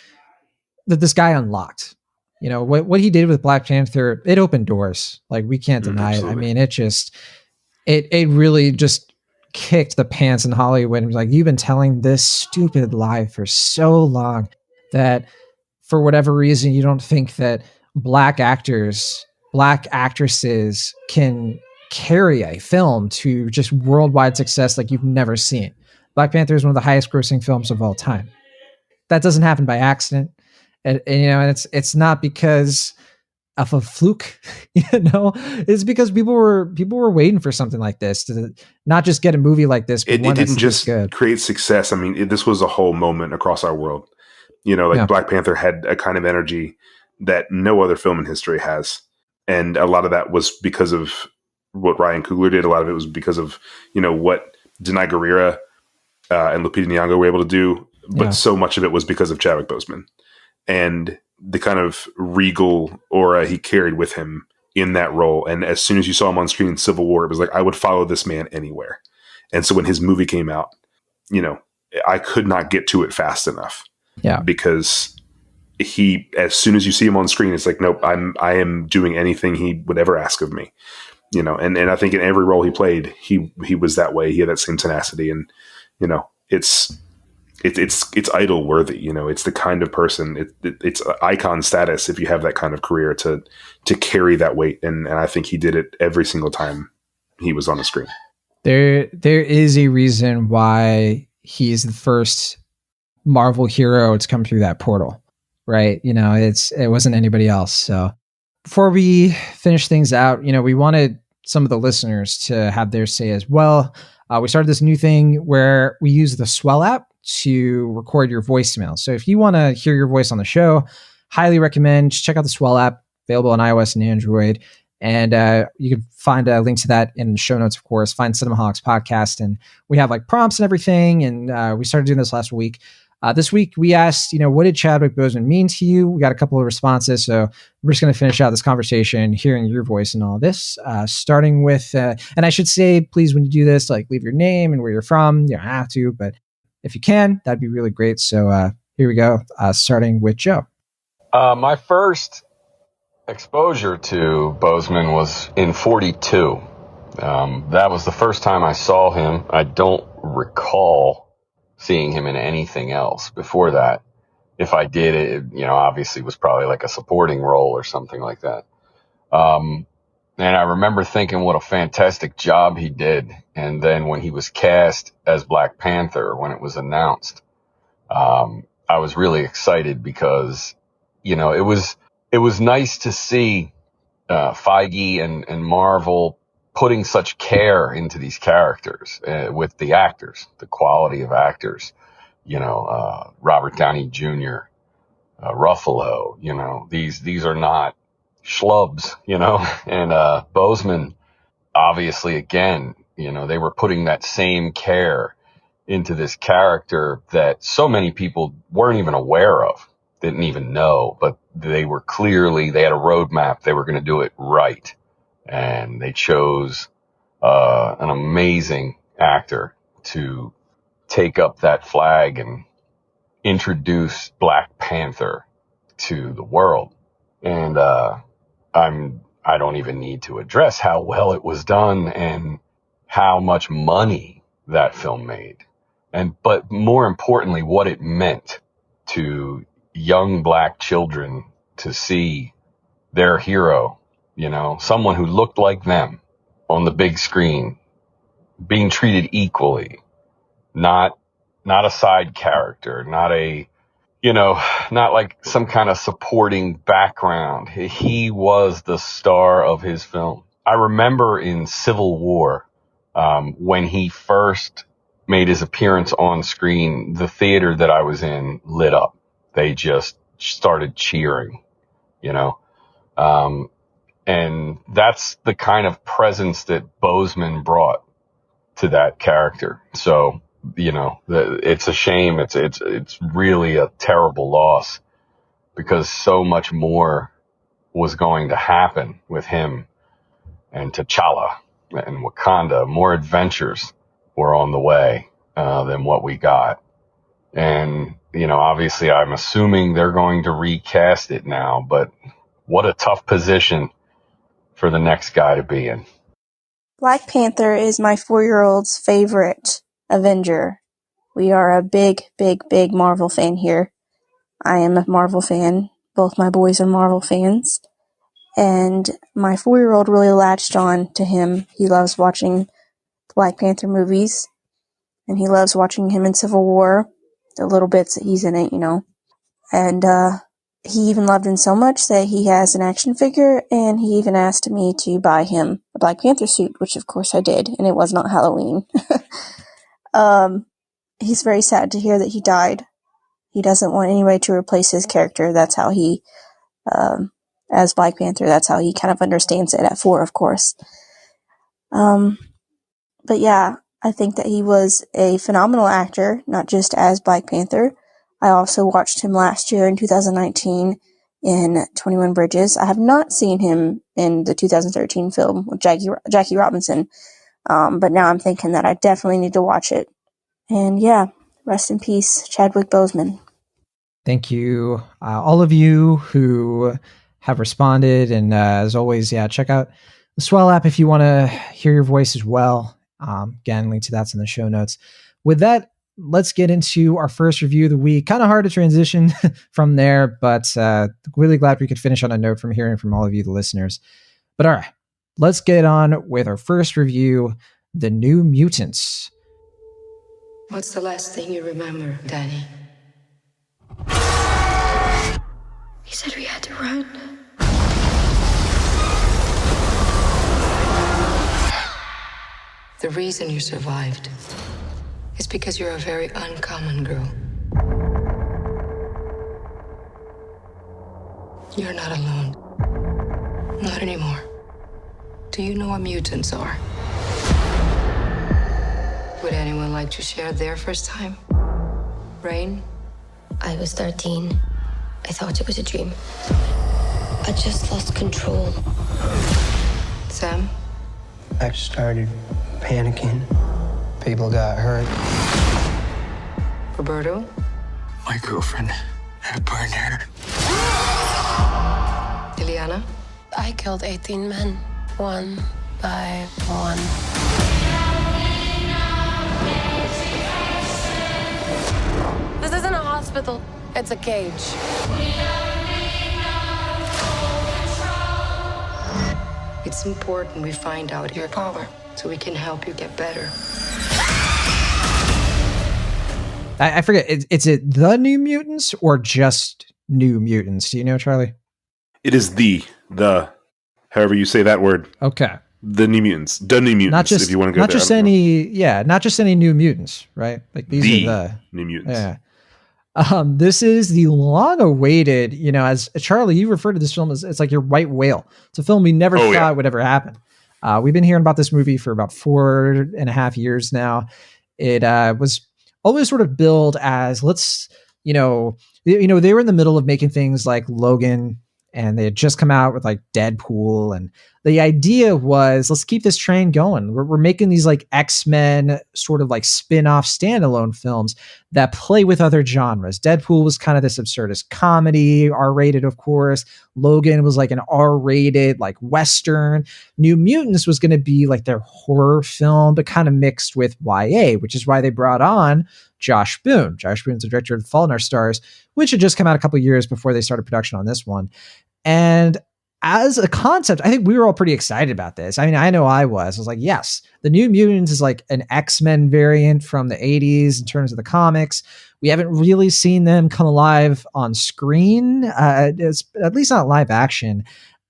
that this guy unlocked. You know, what he did with Black Panther, it opened doors. Like, we can't deny it. I mean, it really just kicked the pants in Hollywood. It was like, you've been telling this stupid lie for so long that for whatever reason, you don't think that Black actresses can carry a film to just worldwide success like you've never seen. Black Panther is one of the highest grossing films of all time. That doesn't happen by accident. And you know, and it's not because of a fluke, you know, it's because people were waiting for something like this to not just get a movie like this. But it didn't just create success. I mean, this was a whole moment across our world. You know, like, Black Panther had a kind of energy that no other film in history has. And a lot of that was because of what Ryan Coogler did. A lot of it was because of, you know, what Denai Guerrera and Lupita Nyong'o were able to do. But so much of it was because of Chadwick Boseman and the kind of regal aura he carried with him in that role. And as soon as you saw him on screen in Civil War, it was like, I would follow this man anywhere. And so when his movie came out, you know, I could not get to it fast enough. Yeah. Because as soon as you see him on screen, it's like, nope, I am doing anything he would ever ask of me. And I think in every role he played, he was that way. He had that same tenacity, and it's idol worthy. It's the kind of person, it's icon status if you have that kind of career to carry that weight, and I think he did it every single time he was on the screen. There is a reason why he's the first Marvel hero to come through that portal, right? It wasn't anybody else. So before we finish things out, we wanted some of the listeners to have their say as well. We started this new thing where we use the Swell app to record your voicemail. So if you want to hear your voice on the show, highly recommend just check out the Swell app, available on iOS and Android. And you can find a link to that in the show notes, of course. Find Cinemaholics Podcast. And we have like prompts and everything. And we started doing this last week. This week, we asked, what did Chadwick Boseman mean to you? We got a couple of responses. So we're just going to finish out this conversation, hearing your voice and all this, starting with, and I should say, please, when you do this, like leave your name and where you're from. You don't have to, but if you can, that'd be really great. So here we go, starting with Joe. My first exposure to Boseman was in 42. That was the first time I saw him. I don't recall seeing him in anything else before that. If I did, it obviously was probably like a supporting role or something like that. And I remember thinking what a fantastic job he did. And then when he was cast as Black Panther, when it was announced, I was really excited because, it was nice to see Feige and Marvel putting such care into these characters with the actors, the quality of actors, Robert Downey Jr., Ruffalo, these are not schlubs, and Boseman, obviously, again, they were putting that same care into this character that so many people weren't even aware of, didn't even know, but they had a roadmap. They were going to do it right. And they chose an amazing actor to take up that flag and introduce Black Panther to the world. And I don't even need to address how well it was done and how much money that film made. But more importantly, what it meant to young Black children to see their hero, someone who looked like them on the big screen, being treated equally, not a side character, not like some kind of supporting background. He was the star of his film. I remember in Civil War, when he first made his appearance on screen, the theater that I was in lit up. They just started cheering, and that's the kind of presence that Boseman brought to that character. So, it's a shame. It's really a terrible loss because so much more was going to happen with him and T'Challa and Wakanda. More adventures were on the way than what we got. And, obviously I'm assuming they're going to recast it now, but what a tough position for the next guy to be in. Black Panther is my 4-year-old's favorite Avenger. We are a big, big, big Marvel fan here. I am a Marvel fan. Both my boys are Marvel fans. And my 4-year-old really latched on to him. He loves watching the Black Panther movies. And he loves watching him in Civil War. The little bits that he's in it, And he even loved him so much that he has an action figure, and he even asked me to buy him a Black Panther suit, which of course I did, and it was not Halloween. He's very sad to hear that he died. He doesn't want anybody to replace his character. That's how he, as Black Panther, that's how he kind of understands it at 4, of course. But yeah, I think that he was a phenomenal actor, not just as Black Panther. I also watched him last year in 2019 in 21 Bridges. I have not seen him in the 2013 film with Jackie Robinson, but now I'm thinking that I definitely need to watch it. And yeah, rest in peace, Chadwick Boseman. Thank you, all of you who have responded. And as always, check out the Swell app if you want to hear your voice as well. Again, link to that's in the show notes. With that, let's get into our first review of the week. Kind of hard to transition from there, but really glad we could finish on a note from hearing from all of you, the listeners. But all right, let's get on with our first review, The New Mutants. What's the last thing you remember, Danny? He said we had to run. The reason you survived is because you're a very uncommon girl. You're not alone. Not anymore. Do you know what mutants are? Would anyone like to share their first time? Rain? I was 13. I thought it was a dream. I just lost control. Sam? I started panicking. People got hurt. Roberto? My girlfriend had burned her. Ileana? I killed 18 men, one by one. This isn't a hospital, it's a cage. It's important we find out your power so we can help you get better. I forget, is it The New Mutants or just New Mutants? Do you know, Charlie? It is the, however you say that word. Okay. The New Mutants. The New Mutants, Not just, if you want to go not there. just any, yeah, not just any New Mutants, right? Like these are the New Mutants. Yeah. This is the long-awaited, as Charlie, you refer to this film as it's like your white whale. It's a film we never thought would ever happen. We've been hearing about this movie for about 4.5 years now. It was always sort of billed as they were in the middle of making things like Logan, and they had just come out with like Deadpool, and the idea was, let's keep this train going. We're making these like X-Men sort of like spin-off standalone films that play with other genres. Deadpool was kind of this absurdist comedy, R-rated, of course. Logan was like an R-rated, like Western. New Mutants was going to be like their horror film, but kind of mixed with YA, which is why they brought on Josh Boone. Josh Boone's the director of The Fault in Our Stars, which had just come out a couple years before they started production on this one. And as a concept, I think we were all pretty excited about this. I mean, I know I was like, yes, the New Mutants is like an X-Men variant from the 80s in terms of the comics. We haven't really seen them come alive on screen, it's at least not live action.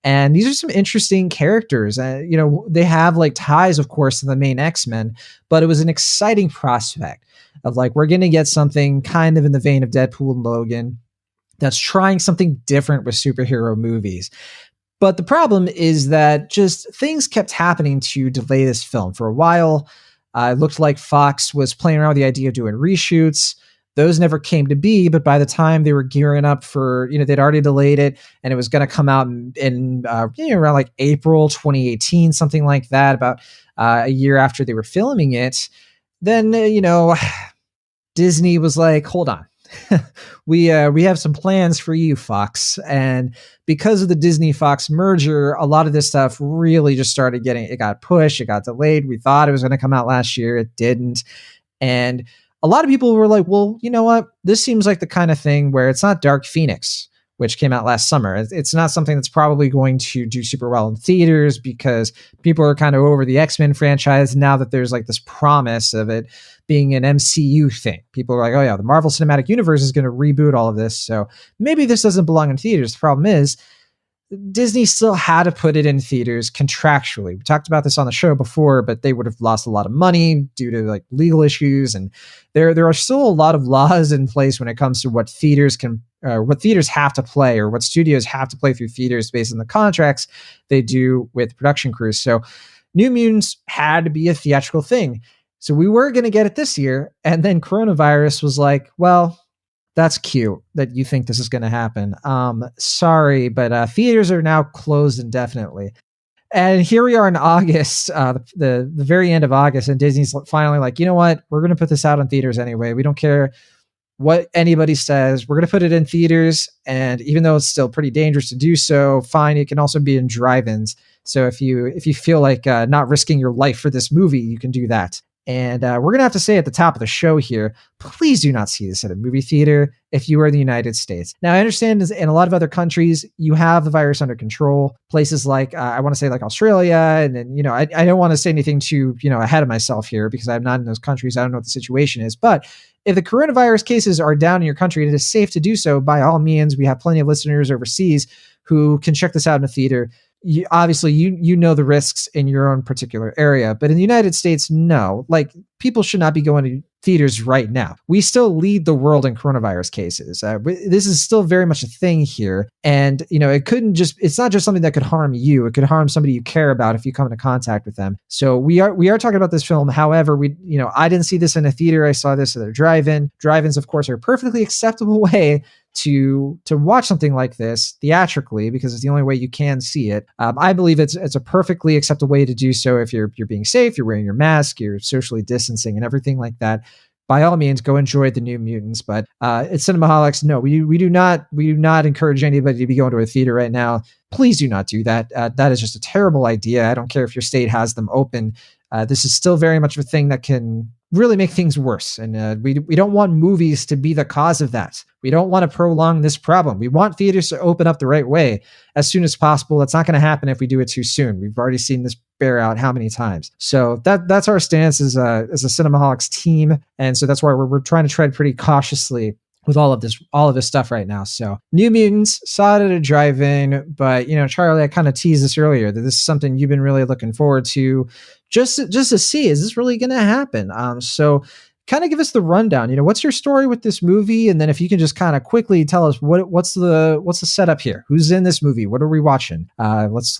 And these are some interesting characters. They have like ties, of course, to the main X-Men, but it was an exciting prospect of like, we're going to get something kind of in the vein of Deadpool and Logan that's trying something different with superhero movies. But the problem is that just things kept happening to delay this film. For a while, it looked like Fox was playing around with the idea of doing reshoots. Those never came to be, but by the time they were gearing up for, they'd already delayed it, and it was going to come out in around like April 2018, something like that, about a year after they were filming it. Then, Disney was like, hold on. we have some plans for you, Fox. And because of the Disney Fox merger, a lot of this stuff really just started it got pushed, it got delayed. We thought it was going to come out last year. It didn't. And a lot of people were like, well, you know what? This seems like the kind of thing where it's not Dark Phoenix, which came out last summer. It's not something that's probably going to do super well in theaters because people are kind of over the X-Men franchise now that there's like this promise of it being an MCU thing. People are like, oh yeah, the Marvel Cinematic Universe is going to reboot all of this. So maybe this doesn't belong in theaters. The problem is Disney still had to put it in theaters contractually. We talked about this on the show before, but they would have lost a lot of money due to like legal issues. And there are still a lot of laws in place when it comes to what theaters have to play, or what studios have to play through theaters based on the contracts they do with production crews. So New Mutants had to be a theatrical thing. So we were going to get it this year. And then coronavirus was like, well, that's cute that you think this is going to happen. Sorry, but theaters are now closed indefinitely. And here we are in August, the very end of August, and Disney's finally like, you know what? We're going to put this out on theaters anyway. We don't care what anybody says. We're going to put it in theaters, and even though it's still pretty dangerous to do so, fine, it can also be in drive-ins. So if you feel like not risking your life for this movie, you can do that. And we're going to have to say at the top of the show here, please do not see this at a movie theater if you are in the United States. Now, I understand in a lot of other countries, you have the virus under control. Places like, I want to say like Australia. And then, you know, I don't want to say anything too, you know, ahead of myself here because I'm not in those countries. I don't know what the situation is. But if the coronavirus cases are down in your country and it is safe to do so, by all means, we have plenty of listeners overseas who can check this out in a theater. Obviously you know the risks in your own particular area, but in the United States, no, like people should not be going to theaters right now. We still lead the world in coronavirus cases. This is still very much a thing here. And, you know, it's not just something that could harm you. It could harm somebody you care about if you come into contact with them. So we are talking about this film. However, I didn't see this in a theater. I saw this at a drive-in. Drive-ins, of course, are a perfectly acceptable way to watch something like this theatrically because it's the only way you can see it. I believe it's a perfectly acceptable way to do so if you're being safe, you're wearing your mask, you're socially distancing and everything like that. By all means, go enjoy the New Mutants. But at Cinemaholics, no, we do not encourage anybody to be going to a theater right now. Please do not do that. That is just a terrible idea. I don't care if your state has them open. This is still very much of a thing that can really make things worse. And we don't want movies to be the cause of that. We don't want to prolong this problem. We want theaters to open up the right way as soon as possible. That's not going to happen if we do it too soon. We've already seen this bear out how many times. So that's our stance as a Cinemaholics team. And so that's why we're trying to tread pretty cautiously with all of this stuff right now. So New Mutants, saw it at a drive-in, but, you know, Charlie, I kind of teased this earlier that this is something you've been really looking forward to just to see, is this really going to happen? So kind of give us the rundown, you know, what's your story with this movie? And then if you can just kind of quickly tell us what's the setup here? Who's in this movie? What are we watching? Let's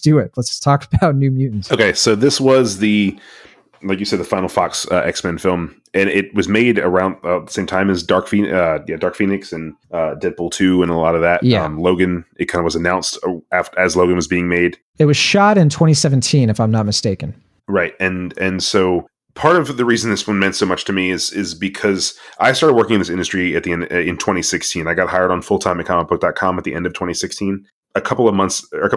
do it. Let's talk about New Mutants. Okay. So this was like you said, the final Fox X-Men film, and it was made around the same time as Dark Phoenix and Deadpool 2 and a lot of that. Yeah. Logan, it kind of was announced as Logan was being made. It was shot in 2017, if I'm not mistaken. Right. And so part of the reason this one meant so much to me is because I started working in this industry at the end in 2016. I got hired on full-time at comicbook.com at the end of 2016, a couple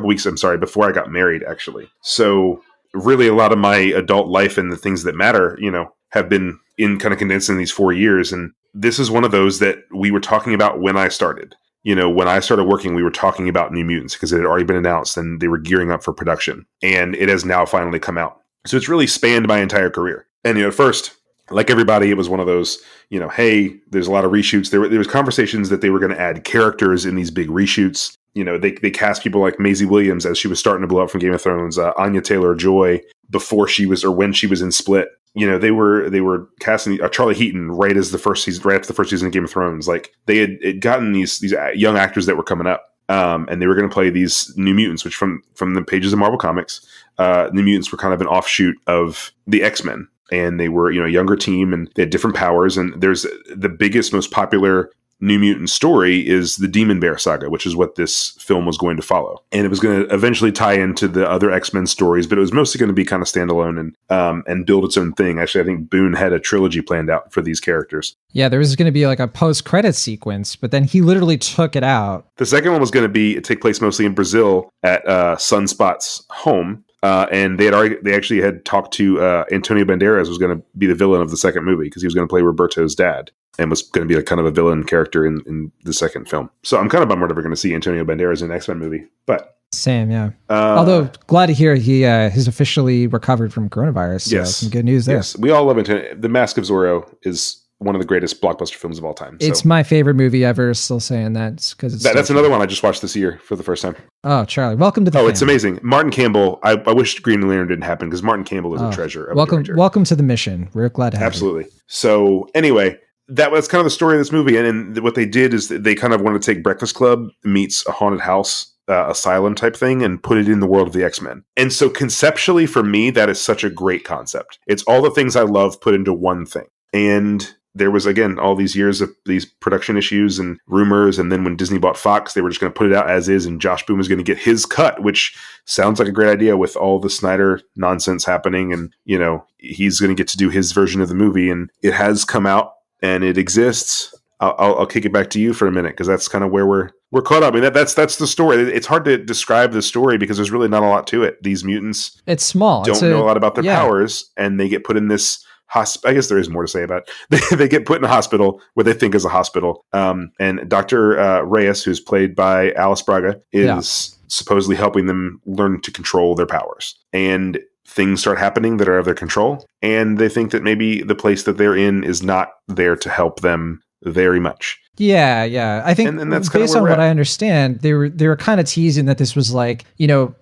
weeks, before I got married, actually. So really a lot of my adult life and the things that matter, you know, have been in kind of condensed in these 4 years. And this is one of those that we were talking about when I started. You know, when I started working, we were talking about New Mutants because it had already been announced and they were gearing up for production. And it has now finally come out. So it's really spanned my entire career. And, you know, at first, like everybody, it was one of those, you know, hey, there's a lot of reshoots. There was conversations that they were going to add characters in these big reshoots. You know, they cast people like Maisie Williams as she was starting to blow up from Game of Thrones, Anya Taylor-Joy when she was in Split. You know, they were casting Charlie Heaton right after the first season of Game of Thrones. Like they had gotten these young actors that were coming up, and they were going to play these New Mutants, which from the pages of Marvel Comics, New Mutants were kind of an offshoot of the X-Men. And they were, you know, a younger team and they had different powers. And there's the biggest, most popular New Mutant story is the Demon Bear saga, which is what this film was going to follow. And it was going to eventually tie into the other X-Men stories, but it was mostly going to be kind of standalone and build its own thing. Actually, I think Boone had a trilogy planned out for these characters. Yeah, there was going to be like a post-credit sequence, but then he literally took it out. The second one was going to take place mostly in Brazil at Sunspot's home. And they actually had talked to Antonio Banderas was going to be the villain of the second movie because he was going to play Roberto's dad and was going to be like kind of a villain character in the second film. So I'm kind of bummed we're never going to see Antonio Banderas in an X-Men movie, but same, yeah. Although glad to hear he's officially recovered from coronavirus. So yes, some good news there. Yes, we all love Antonio. The Mask of Zorro is one of the greatest blockbuster films of all time. It's my favorite movie ever. Still saying that because that's another one I just watched this year for the first time. Oh, Charlie, welcome to the family. It's amazing. Martin Campbell. I wish Green Lantern didn't happen because Martin Campbell is a treasure. Welcome to the mission. We're glad to have you. Absolutely. So anyway, that was kind of the story of this movie. And what they did is they kind of wanted to take Breakfast Club meets a haunted house asylum type thing and put it in the world of the X-Men. And so conceptually for me, that is such a great concept. It's all the things I love put into one thing. And there was, again, all these years of these production issues and rumors. And then when Disney bought Fox, they were just going to put it out as is. And Josh Boone was going to get his cut, which sounds like a great idea with all the Snyder nonsense happening. And, you know, he's going to get to do his version of the movie. And it has come out and it exists. I'll kick it back to you for a minute because that's kind of where we're caught up. I mean, that's the story. It's hard to describe the story because there's really not a lot to it. These mutants, it's small. don't know a lot about their powers, and they get put in this I guess there is more to say about it. They get put in a hospital, what they think is a hospital. And Dr. Reyes, who's played by Alice Braga, is supposedly helping them learn to control their powers. And things start happening that are out of their control. And they think that maybe the place that they're in is not there to help them very much. Yeah. I think and that's based on what I understand, they were kind of teasing that this was like,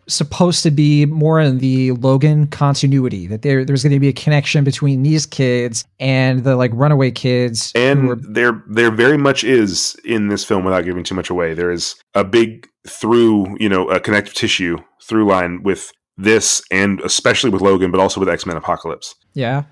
supposed to be more in the Logan continuity, that there's going to be a connection between these kids and the like runaway kids. And there very much is in this film, without giving too much away. There is a big a connective tissue through line with this, and especially with Logan, but also with X-Men Apocalypse. Yeah.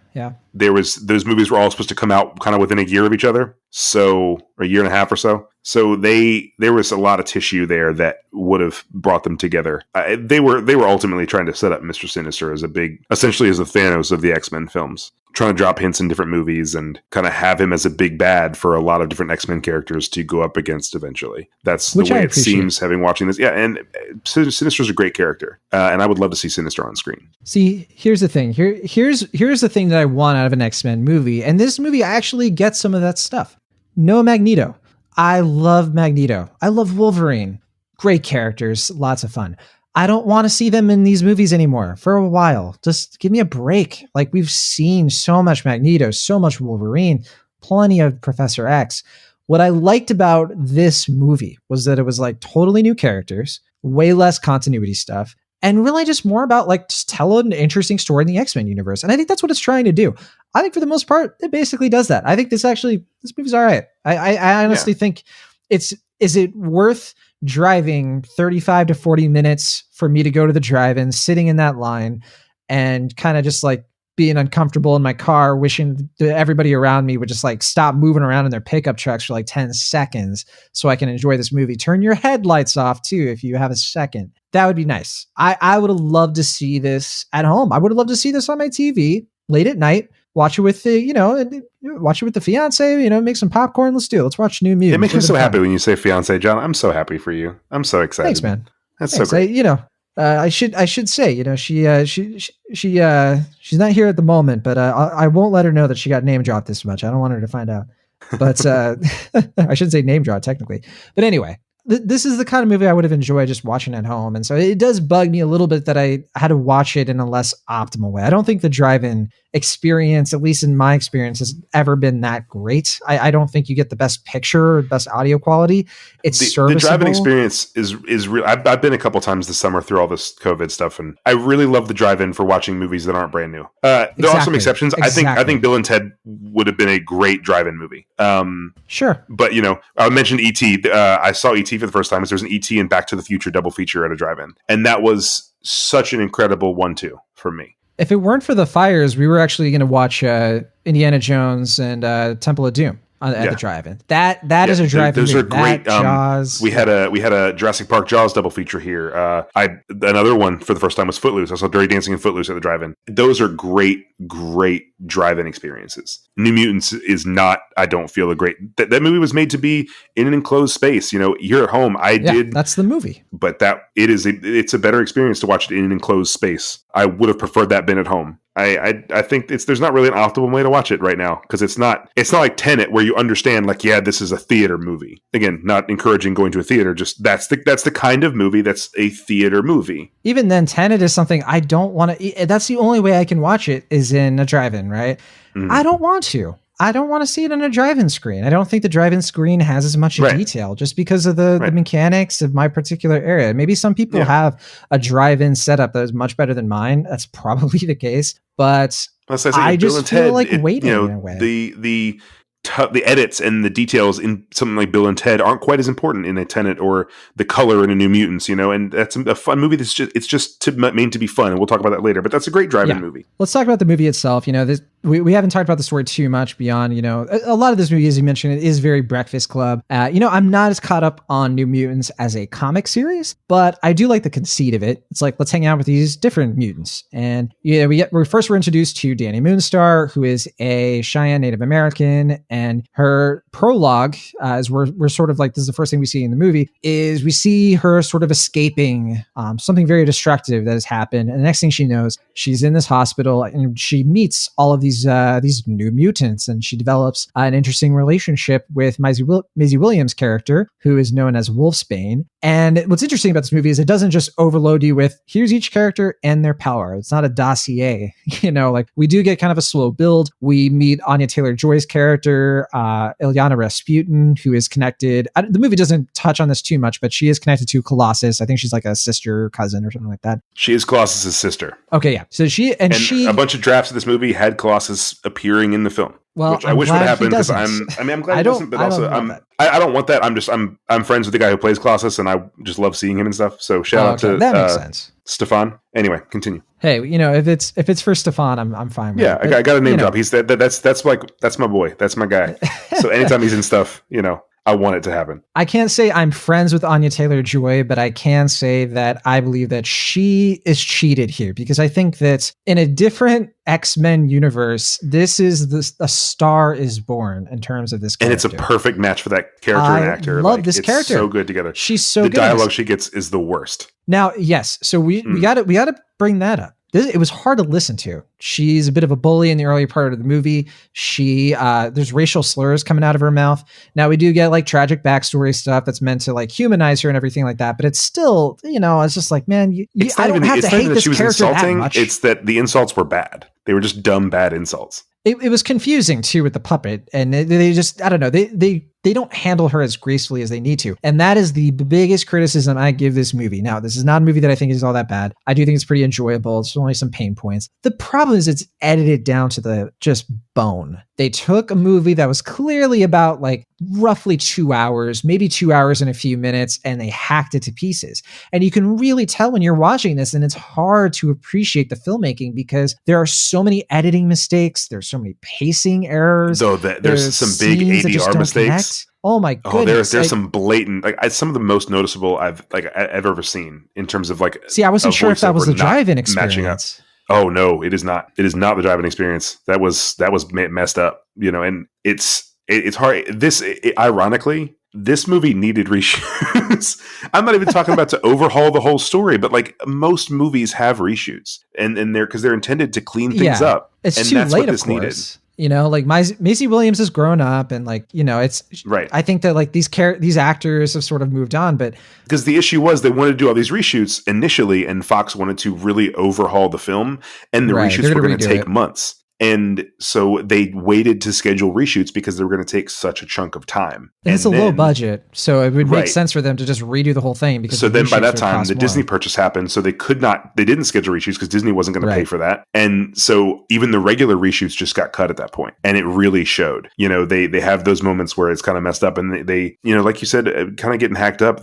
Those movies were all supposed to come out kind of within a year of each other, so a year and a half or so. So there was a lot of tissue there that would have brought them together. They were ultimately trying to set up Mr. Sinister as essentially as the Thanos of the X-Men films, trying to drop hints in different movies and kind of have him as a big bad for a lot of different X-Men characters to go up against eventually. That's the way it seems, having watching this. Yeah, and Sinister's a great character, and I would love to see Sinister on screen. See, here's the thing. Here's the thing that I want out of an X-Men movie, and this movie actually gets some of that stuff. No Magneto. I love Magneto. I love Wolverine. Great characters, lots of fun. I don't want to see them in these movies anymore for a while. Just give me a break. Like, we've seen so much Magneto, so much Wolverine, plenty of Professor X. What I liked about this movie was that it was like totally new characters, way less continuity stuff, and really just more about like just tell an interesting story in the X-Men universe. And I think that's what it's trying to do. I think for the most part, it basically does that. I think this movie's all right. I honestly think is it worth driving 35 to 40 minutes for me to go to the drive-in, sitting in that line and kind of just like being uncomfortable in my car, wishing that everybody around me would just like stop moving around in their pickup trucks for like 10 seconds so I can enjoy this movie. Turn your headlights off too if you have a second. That would be nice. I would have loved to see this at home. I would have loved to see this on my TV late at night. Watch it with the fiance, make some popcorn. Let's do it. Let's watch New Mutants. It makes me so happy when you say fiance, John. I'm so happy for you. I'm so excited. Thanks, man. That's so great. I should say, she's not here at the moment, but I won't let her know that she got name dropped this much. I don't want her to find out. But I shouldn't say name drop technically. But anyway, this is the kind of movie I would have enjoyed just watching at home. And so it does bug me a little bit that I had to watch it in a less optimal way. I don't think the drive-in experience, at least in my experience, has ever been that great. I don't think you get the best picture or best audio quality. It's serviceable. The drive-in experience is real. I've been a couple times this summer through all this COVID stuff, and I really love the drive-in for watching movies that aren't brand new. There are some exceptions. Exactly. I think Bill and Ted would have been a great drive-in movie. Sure. But I mentioned E.T. I saw E.T. for the first time. There's an E.T. and Back to the Future double feature at a drive-in, and that was such an incredible 1-2 for me. If it weren't for the fires, we were actually going to watch Indiana Jones and Temple of Doom at the drive-in. That is a drive-in. Those movie. are great. Jaws. We had a Jurassic Park Jaws double feature here. Another one for the first time was Footloose. I saw Dirty Dancing and Footloose at the drive-in. Those are great drive-in experiences. New Mutants is not. I don't feel a great. That movie was made to be in an enclosed space. You're at home. That's the movie. But it's a better experience to watch it in an enclosed space. I would have preferred that been at home. I think there's not really an optimal way to watch it right now because it's not like Tenet where you understand this is a theater movie. Again, not encouraging going to a theater. Just that's the kind of movie that's a theater movie. Even then, Tenet is something I don't want to. That's the only way I can watch it is in a drive-in, right? I don't want to. I don't want to see it on a drive-in screen. I don't think the drive-in screen has as much detail just because of the mechanics of my particular area. Maybe some people have a drive-in setup that is much better than mine. That's probably the case. But I just feel like waiting in a way. The edits and the details in something like Bill and Ted aren't quite as important in a Tenet or the color in a New Mutants, and that's a fun movie. It's just meant to be fun, and we'll talk about that later. But that's a great drive-in movie. Let's talk about the movie itself. We haven't talked about the story too much beyond. A lot of this movie, as you mentioned, it is very Breakfast Club. I'm not as caught up on New Mutants as a comic series, but I do like the conceit of it. It's like, let's hang out with these different mutants, and we're introduced to Danny Moonstar, who is a Cheyenne Native American. And her prologue, as we're sort of like, this is the first thing we see in the movie, is we see her sort of escaping something very destructive that has happened. And the next thing she knows, she's in this hospital and she meets all of these new mutants, and she develops an interesting relationship with Maisie Williams' character, who is known as Wolfsbane. And what's interesting about this movie is it doesn't just overload you with, here's each character and their power. It's not a dossier. Like we do get kind of a slow build. We meet Anya Taylor-Joy's character, Ilyana Rasputin, who is connected. The movie doesn't touch on this too much, but she is connected to Colossus. I think she's like a sister, cousin, or something like that. She is Colossus' sister. Okay, yeah. So she a bunch of drafts of this movie had Colossus appearing in the film. Well, which I wish would happen because I'm glad he doesn't, but also I don't want that. I'm friends with the guy who plays Colossus, and I just love seeing him and stuff. So shout out to that makes sense. Stefan. Anyway, continue. Hey, if it's for Stefan, I'm fine with it. Yeah, I got a name drop. He's that's my boy. That's my guy. So anytime he's in stuff, I want it to happen. I can't say I'm friends with Anya Taylor-Joy, but I can say that I believe that she is cheated here, because I think that in a different X-Men universe, this is A Star Is Born in terms of this character. And it's a perfect match for that character and actor. I love this character. It's so good together. She's so good. The dialogue she gets is the worst. Now, yes. So we got to bring that up. It was hard to listen to. She's a bit of a bully in the early part of the movie. There's racial slurs coming out of her mouth. Now we do get like tragic backstory stuff that's meant to like humanize her and everything like that. But it's still, it's just like, man, I don't have to hate this character that much. It's that the insults were bad. They were just dumb, bad insults. It was confusing too with the puppet, and they just, I don't know, they don't handle her as gracefully as they need to. And that is the biggest criticism I give this movie. Now, this is not a movie that I think is all that bad. I do think it's pretty enjoyable. It's only some pain points. The problem is it's edited down to the just bone. They took a movie that was clearly about like roughly 2 hours, maybe 2 hours and a few minutes, and they hacked it to pieces. And you can really tell when you're watching this, and it's hard to appreciate the filmmaking because there are so many editing mistakes. There's so many pacing errors. So there's some big ADR mistakes. Oh my goodness! There's some blatant, some of the most noticeable I've ever seen in terms of like. See, I wasn't sure if that was the drive-in experience. Oh no, it is not. It is not the drive-in experience. That was messed up. And it's hard. Ironically, this movie needed reshoots. I'm not even talking about to overhaul the whole story, but like most movies have reshoots, and they're intended to clean things up. It's and too that's late, what this of course. Needed. Like Maisie Williams has grown up, and it's right. I think that like these actors have sort of moved on, but because the issue was they wanted to do all these reshoots initially, and Fox wanted to really overhaul the film, and the reshoots were going to take months. And so they waited to schedule reshoots because they were going to take such a chunk of time. And it's a low budget, so it would make sense for them to just redo the whole thing. Because so then by that time, the Disney purchase happened, so they didn't schedule reshoots because Disney wasn't going to pay for that. And so even the regular reshoots just got cut at that point, and it really showed. They have those moments where it's kind of messed up, and they like you said, kind of getting hacked up.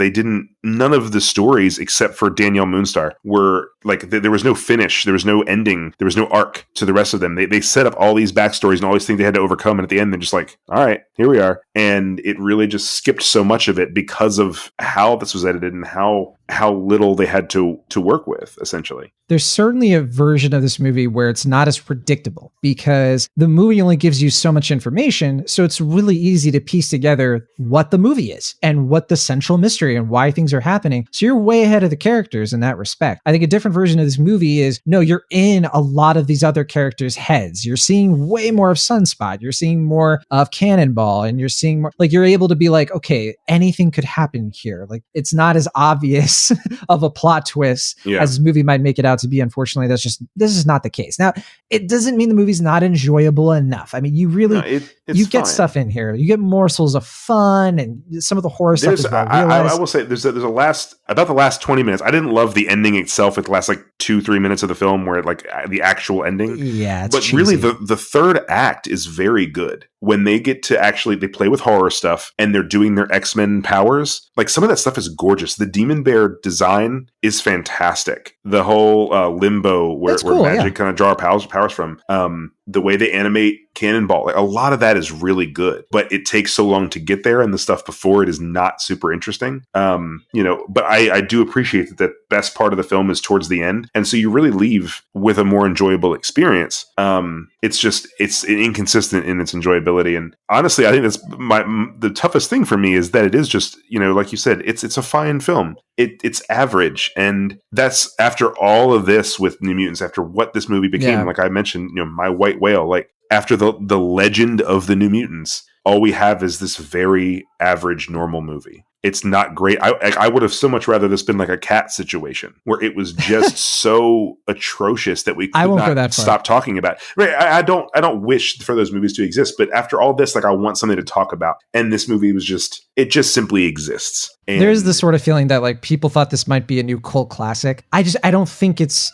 None of the stories except for Danielle Moonstar were like there was no finish, there was no ending, there was no arc to the rest of them. They set up all these backstories and all these things they had to overcome, and at the end they're just like, all right, here we are. And it really just skipped so much of it because of how this was edited and how little they had to work with, essentially. There's certainly a version of this movie where it's not as predictable because the movie only gives you so much information, so it's really easy to piece together what the movie is and what the central mystery and why things are happening. So you're way ahead of the characters in that respect. I think a different version of this movie is, no, you're in a lot of these other characters' heads. You're seeing way more of Sunspot. You're seeing more of Cannonball, and you're seeing more, like, you're able to be like, okay, anything could happen here. Like, it's not as obvious of a plot twist as this movie might make it out to be. Unfortunately, this is not the case. Now, it doesn't mean the movie's not enjoyable enough. I mean, you really, you get stuff in here. You get morsels of fun, and some of the horror stuff is well realized. I will say there's about the last 20 minutes. I didn't love the ending itself at the last like 2-3 minutes of the film where like the actual ending. Yeah, it's but cheesy. Really the third act is very good. When they get to they play with horror stuff and they're doing their X-Men powers, like some of that stuff is gorgeous. The Demon Bear design is fantastic. The whole limbo where magic kind of draw powers from. the way they animate Cannonball, like a lot of that is really good, but it takes so long to get there, and the stuff before it is not super interesting. But I do appreciate that the best part of the film is towards the end, and so you really leave with a more enjoyable experience. It's inconsistent in its enjoyability, and honestly, I think that's the toughest thing for me is that it is just, like you said, it's a fine film. It's average, and that's after all of this with New Mutants, after what this movie became. Like I mentioned, My White Whale, like after the legend of the New Mutants, all we have is this very average, normal movie. It's not great. I would have so much rather this been like a Cat situation where it was just so atrocious that we could not stop talking about it. Right? I don't wish for those movies to exist, but after all this, like I want something to talk about. And this movie was just simply exists. And there's the sort of feeling that like people thought this might be a new cult classic. I don't think it's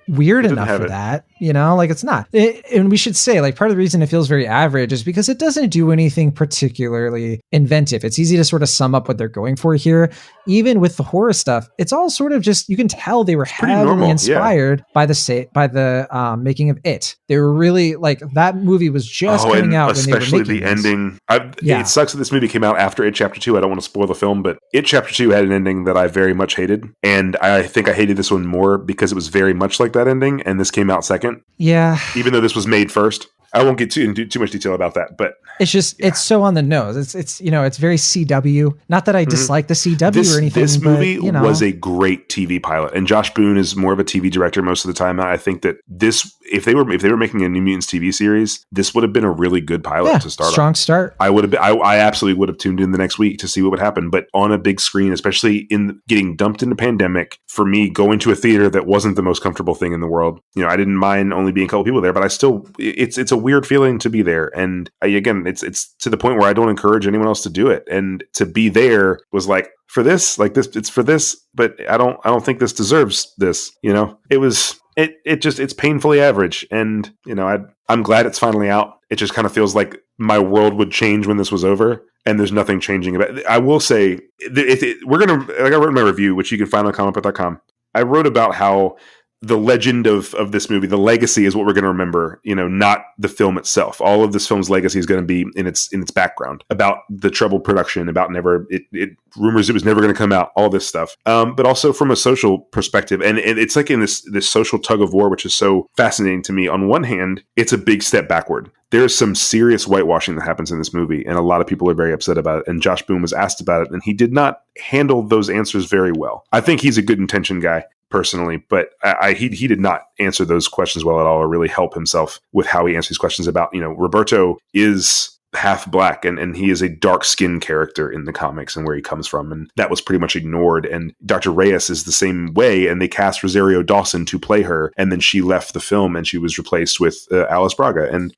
weird enough for that. Like it's not. And we should say, like, part of the reason it feels very average is because it doesn't do anything particularly inventive. It's easy to sort of sum up what they're going for here. Even with the horror stuff, it's all sort of just, you can tell they were heavily inspired by the making of It. They were really like, that movie was just coming out when they were making especially the ending. It sucks that this movie came out after It Chapter 2. I don't want to spoil the film, but It Chapter 2 had an ending that I very much hated. And I think I hated this one more because it was very much like that ending, and this came out second. Yeah. Even though this was made first. I won't get into too much detail about that, but it's just it's so on the nose. It's it's very CW. Not that I dislike the CW or anything. This movie was a great TV pilot, and Josh Boone is more of a TV director most of the time. I think that this, if they were making a New Mutants TV series, this would have been a really good pilot to start. Strong start. I absolutely would have tuned in the next week to see what would happen, but on a big screen, especially in getting dumped in the pandemic, for me, going to a theater that wasn't the most comfortable thing in the world. I didn't mind only being a couple people there, but I still, it's a weird feeling to be there. And again, it's to the point where I don't encourage anyone else to do it. And to be there was like, for this, like this, it's for this, but I don't think this deserves this. It's painfully average. And, I'm glad it's finally out. It just kind of feels like my world would change when this was over. And there's nothing changing about it. I will say, we're going to, like I wrote in my review, which you can find on comicbook.com. I wrote about how the legend of this movie, the legacy is what we're going to remember, not the film itself. All of this film's legacy is going to be in its background, about the troubled production, about rumors it was never going to come out, all this stuff. But also from a social perspective. And it's like in this social tug of war, which is so fascinating to me. On one hand, it's a big step backward. There's some serious whitewashing that happens in this movie, and a lot of people are very upset about it. And Josh Boone was asked about it, and he did not handle those answers very well. I think he's a good intentioned guy, personally, but he did not answer those questions well at all, or really help himself with how he answers these questions about, Roberto is half black, and he is a dark-skinned character in the comics and where he comes from, and that was pretty much ignored. And Dr. Reyes is the same way, and they cast Rosario Dawson to play her, and then she left the film and she was replaced with Alice Braga. And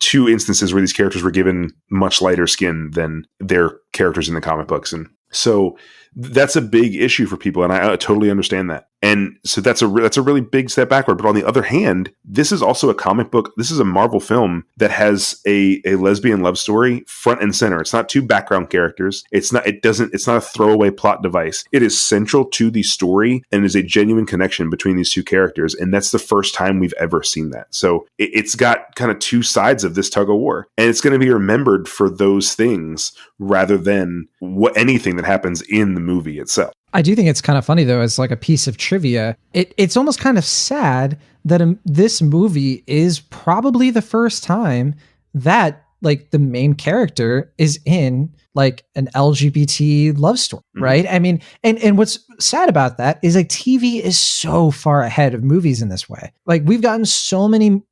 two instances where these characters were given much lighter skin than their characters in the comic books. And so that's a big issue for people, and I totally understand that. And so that's a really big step backward. But on the other hand, this is also a comic book. This is a Marvel film that has a lesbian love story front and center. It's not two background characters. It's not a throwaway plot device. It is central to the story and is a genuine connection between these two characters. And that's the first time we've ever seen that. So it's got kind of two sides of this tug of war, and it's going to be remembered for those things rather than anything that happens in the movie itself. I do think it's kind of funny, though, as like a piece of trivia. It's almost kind of sad that this movie is probably the first time that like the main character is in like an LGBT love story, right? I mean, and what's sad about that is like TV is so far ahead of movies in this way. Like we've gotten so many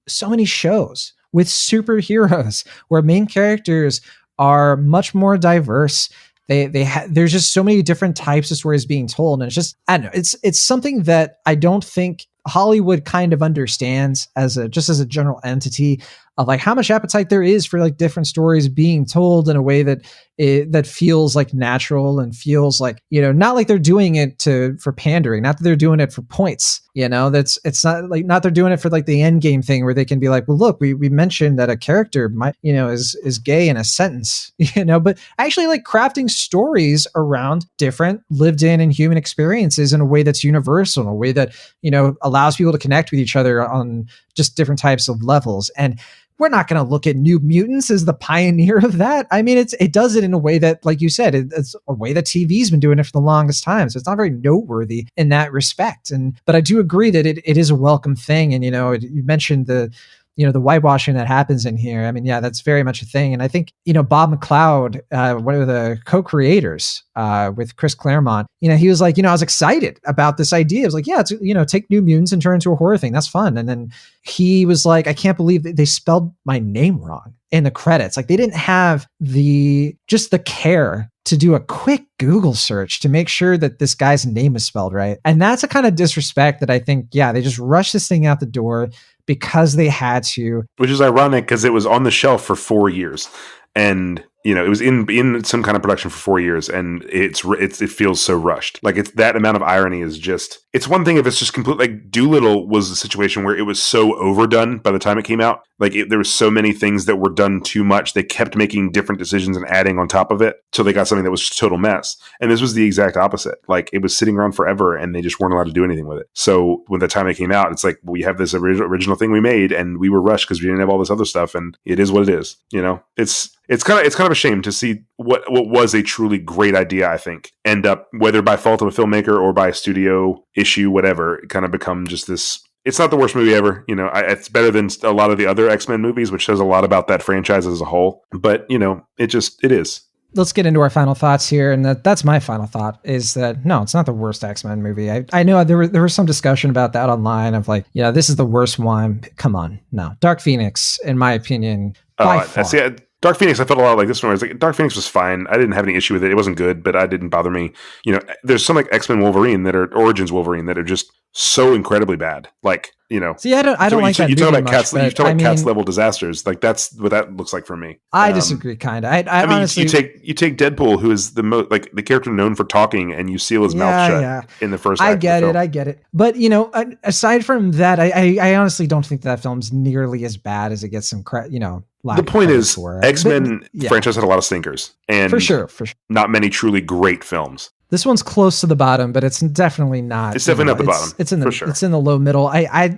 shows with superheroes where main characters are much more diverse. There's just so many different types of stories being told. And it's just, I don't know, it's something that I don't think Hollywood kind of understands as a general entity. of like how much appetite there is for like different stories being told in a way that that feels like natural and feels like, you know, not like they're doing it for pandering, not that they're doing it for points, you know, it's not they're doing it for like the end game thing where they can be like, well, look, we mentioned that a character might, you know, is gay in a sentence, you know, but actually like crafting stories around different lived in and human experiences in a way that's universal, in a way that, you know, allows people to connect with each other on just different types of levels. And we're not going to look at New Mutants as the pioneer of that. I mean, it does it in a way that, like you said, it's a way that TV's been doing it for the longest time. So it's not very noteworthy in that respect. But I do agree that it is a welcome thing. And, you know, you mentioned the whitewashing that happens in here. I mean, yeah, that's very much a thing. And I think, you know, Bob McLeod, one of the co-creators with Chris Claremont, you know, he was like, you know, I was excited about this idea. I was like, yeah, it's, you know, take New Mutants and turn it into a horror thing. That's fun. And then he was like, I can't believe that they spelled my name wrong in the credits. Like they didn't have the care to do a quick Google search to make sure that this guy's name is spelled right. And that's a kind of disrespect that I think, yeah, they just rushed this thing out the door because they had to. Which is ironic because it was on the shelf for 4 years. And, you know, it was in some kind of production for 4 years, and it feels so rushed. Like it's that amount of irony is just, it's one thing if it's just complete, like Doolittle was a situation where it was so overdone by the time it came out. Like there were so many things that were done too much. They kept making different decisions and adding on top of it. So they got something that was just a total mess. And this was the exact opposite. Like it was sitting around forever and they just weren't allowed to do anything with it. So when the time it came out, it's like, we have this original thing we made and we were rushed because we didn't have all this other stuff. And it is what it is. You know, it's kind of a shame to see what was a truly great idea, I think, end up, whether by fault of a filmmaker or by a studio issue, whatever, it kind of become just this. It's not the worst movie ever. You know, it's better than a lot of the other X-Men movies, which says a lot about that franchise as a whole. But, you know, it is. Let's get into our final thoughts here. And that's my final thought is that, no, it's not the worst X-Men movie. I know there was some discussion about that online of like, yeah, this is the worst one. Come on. No. Dark Phoenix, in my opinion, by far. Dark Phoenix, I felt a lot like this one. I was like, Dark Phoenix was fine. I didn't have any issue with it. It wasn't good, but it didn't bother me. You know, there's some like X-Men Wolverine that are Origins Wolverine that are just so incredibly bad. Like, you know. See, I don't like that. You talk about Cats. You talk about Cats level disasters. Like that's what that looks like for me. I disagree, kind of. I mean, honestly, you take Deadpool, who is the most like the character known for talking, and you seal his mouth shut in the first. I get it. But you know, aside from that, I honestly don't think that film's nearly as bad as it gets some credit. You know. The point is, X-Men franchise had a lot of stinkers, and for sure, not many truly great films. This one's close to the bottom, but it's definitely not. It's definitely not the bottom. It's in the for sure. It's in the low middle.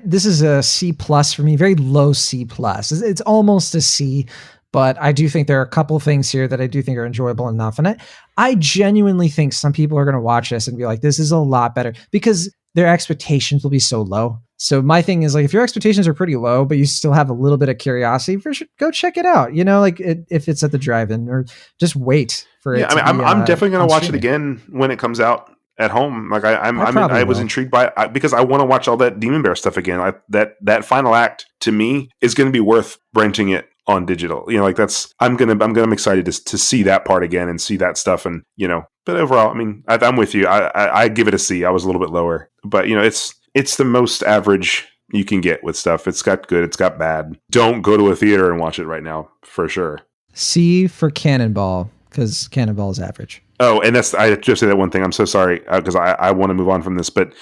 This is a C+ for me, very low C+. It's almost a C, but I do think there are a couple of things here that I do think are enjoyable enough, and I genuinely think some people are going to watch this and be like, "This is a lot better," because their expectations will be so low. So my thing is like, if your expectations are pretty low, but you still have a little bit of curiosity, for sure, go check it out. You know, like if it's at the drive-in, or just wait for it. I mean, I'm definitely going to watch it again when it comes out at home. Like I was intrigued by it because I want to watch all that Demon Bear stuff again. That final act to me is going to be worth renting it on digital. You know, like I'm excited to see that part again and see that stuff. And, you know, but overall, I mean, I'm with you. I give it a C. I was a little bit lower, but you know, it's the most average you can get with stuff. It's got good, it's got bad. Don't go to a theater and watch it right now, for sure. C for Cannonball, because Cannonball is average. Oh, and I just say that one thing. I'm so sorry, because I want to move on from this, but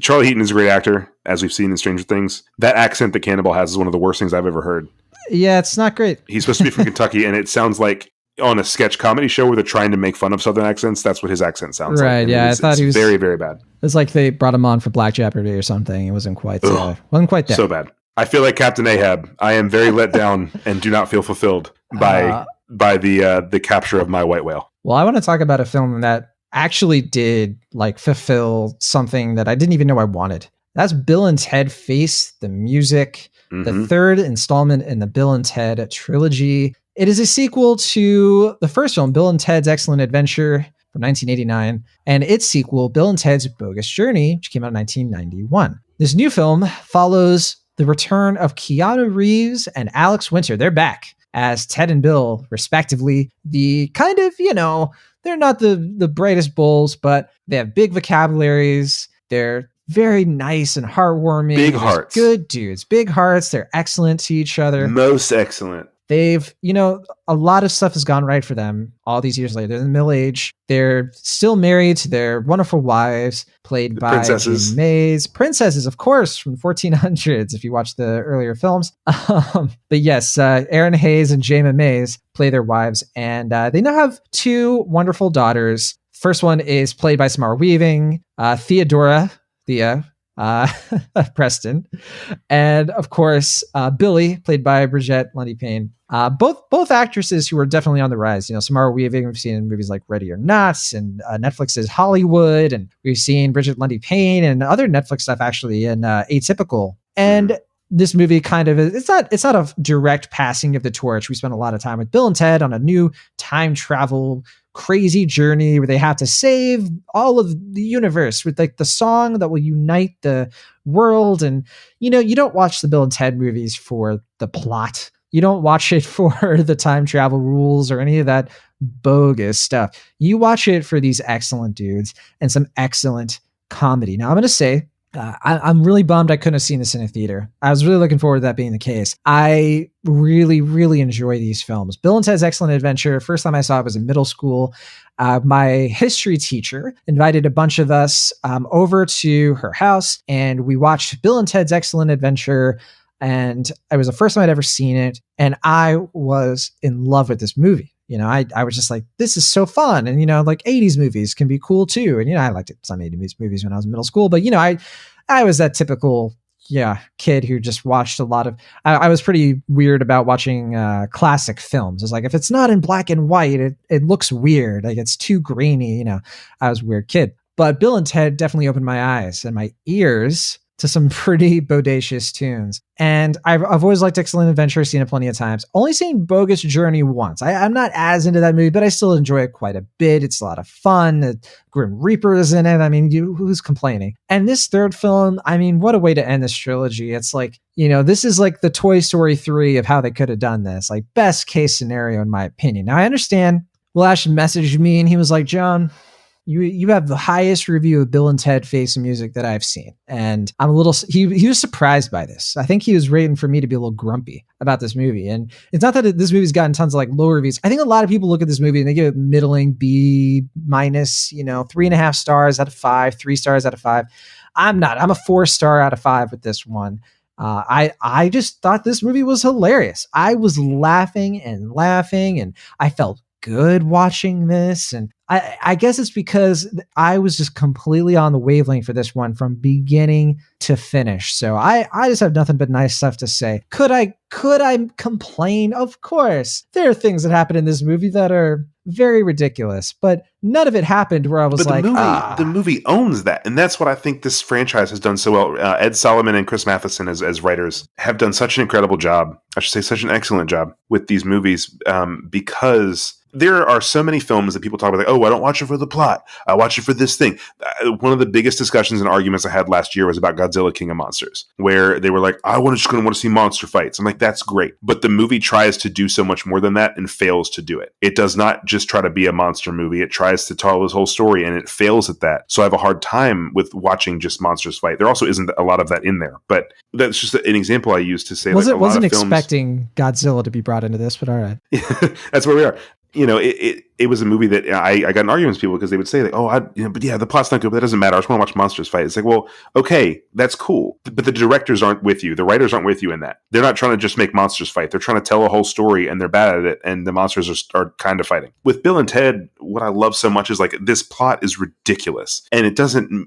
Charlie Heaton is a great actor, as we've seen in Stranger Things. That accent that Cannonball has is one of the worst things I've ever heard. Yeah, it's not great. He's supposed to be from Kentucky, and it sounds like on a sketch comedy show where they're trying to make fun of Southern accents. That's what his accent sounds like. Right, yeah. I thought he was very, very bad. It's like they brought him on for Black Jeopardy or something. It wasn't quite there. So bad. I feel like Captain Ahab. I am very let down and do not feel fulfilled by the capture of my white whale. Well, I want to talk about a film that actually did like fulfill something that I didn't even know I wanted. That's Bill and Ted Face the Music, the third installment in the Bill and Ted trilogy. It is a sequel to the first film, Bill and Ted's Excellent Adventure from 1989, and its sequel, Bill and Ted's Bogus Journey, which came out in 1991. This new film follows the return of Keanu Reeves and Alex Winter. They're back as Ted and Bill, respectively. The kind of, you know, they're not the brightest bulls, but they have big vocabularies. They're very nice and heartwarming. Big There's hearts. Good dudes. Big hearts. They're excellent to each other. Most excellent. They've, a lot of stuff has gone right for them all these years later. They're in the middle age. They're still married to their wonderful wives, played by princesses. Jane Mays. Princesses, of course, from the 1400s, if you watch the earlier films. But yes, Erin Hayes and Jayma Mays play their wives. And they now have two wonderful daughters. First one is played by Samara Weaving, Thea Preston, and of course Billy, played by Bridget Lundy Payne. Both actresses who are definitely on the rise. Samara Weaving we've seen in movies like Ready or Not and Netflix's Hollywood, and we've seen Bridget Lundy Payne and other Netflix stuff actually in Atypical. And this movie kind of it's not a direct passing of the torch. We spent a lot of time with Bill and Ted on a new time travel crazy journey where they have to save all of the universe with like the song that will unite the world. And you don't watch the Bill and Ted movies for the plot. You don't watch it for the time travel rules or any of that bogus stuff. You watch it for these excellent dudes and some excellent comedy. Now I'm going to say I'm really bummed I couldn't have seen this in a theater. I was really looking forward to that being the case. I really, really enjoy these films. Bill and Ted's Excellent Adventure, first time I saw it was in middle school. My history teacher invited a bunch of us over to her house, and we watched Bill and Ted's Excellent Adventure, and it was the first time I'd ever seen it, and I was in love with this movie. I was just like, this is so fun. And, like 80s movies can be cool too. And, I liked some 80s movies when I was in middle school, but, I was that typical, kid who just watched a lot of, I was pretty weird about watching classic films. It's like, if it's not in black and white, it looks weird. Like it's too grainy, I was a weird kid. But Bill and Ted definitely opened my eyes and my ears to some pretty bodacious tunes. And I've always liked Excellent Adventure, seen it plenty of times. Only seen Bogus Journey once. I'm not as into that movie, but I still enjoy it quite a bit. It's a lot of fun. The Grim Reaper is in it. I mean, who's complaining? And this third film, I mean, what a way to end this trilogy. It's like, this is like the Toy Story 3 of how they could have done this. Like best case scenario, in my opinion. Now I understand Will Ash messaged me and he was like, John, you have the highest review of Bill and Ted Face of Music that I've seen. And I'm a little, he was surprised by this. I think he was waiting for me to be a little grumpy about this movie. And it's not that this movie's gotten tons of like low reviews. I think a lot of people look at this movie and they give it middling B minus, 3.5 stars out of 5, 3 stars out of 5. I'm not, I'm a 4-star out of 5 with this one. I just thought this movie was hilarious. I was laughing and I felt good watching this. And I guess it's because I was just completely on the wavelength for this one from beginning to finish. So I just have nothing but nice stuff to say. Could I complain? Of course. There are things that happen in this movie that are very ridiculous, but none of it happened where I was like, the movie owns that. And that's what I think this franchise has done so well. Ed Solomon and Chris Matheson as writers have done such an incredible job. I should say such an excellent job with these movies because there are so many films that people talk about, like, oh, I don't watch it for the plot. I watch it for this thing. One of the biggest discussions and arguments I had last year was about Godzilla King of Monsters, where they were like, just going to want to see monster fights. I'm like, that's great. But the movie tries to do so much more than that and fails to do it. It does not just try to be a monster movie. It tries to tell this whole story and it fails at that. So I have a hard time with watching just monsters fight. There also isn't a lot of that in there, but that's just an example I use to say. Wasn't expecting Godzilla to be brought into this, but all right. That's where we are. It was a movie that I got in arguments with people because they would say like, but yeah, the plot's not good, but that doesn't matter. I just want to watch monsters fight. It's like, well, okay, that's cool. But the directors aren't with you. The writers aren't with you in that. They're not trying to just make monsters fight. They're trying to tell a whole story and they're bad at it. And the monsters are kind of fighting. With Bill and Ted, what I love so much is like this plot is ridiculous. And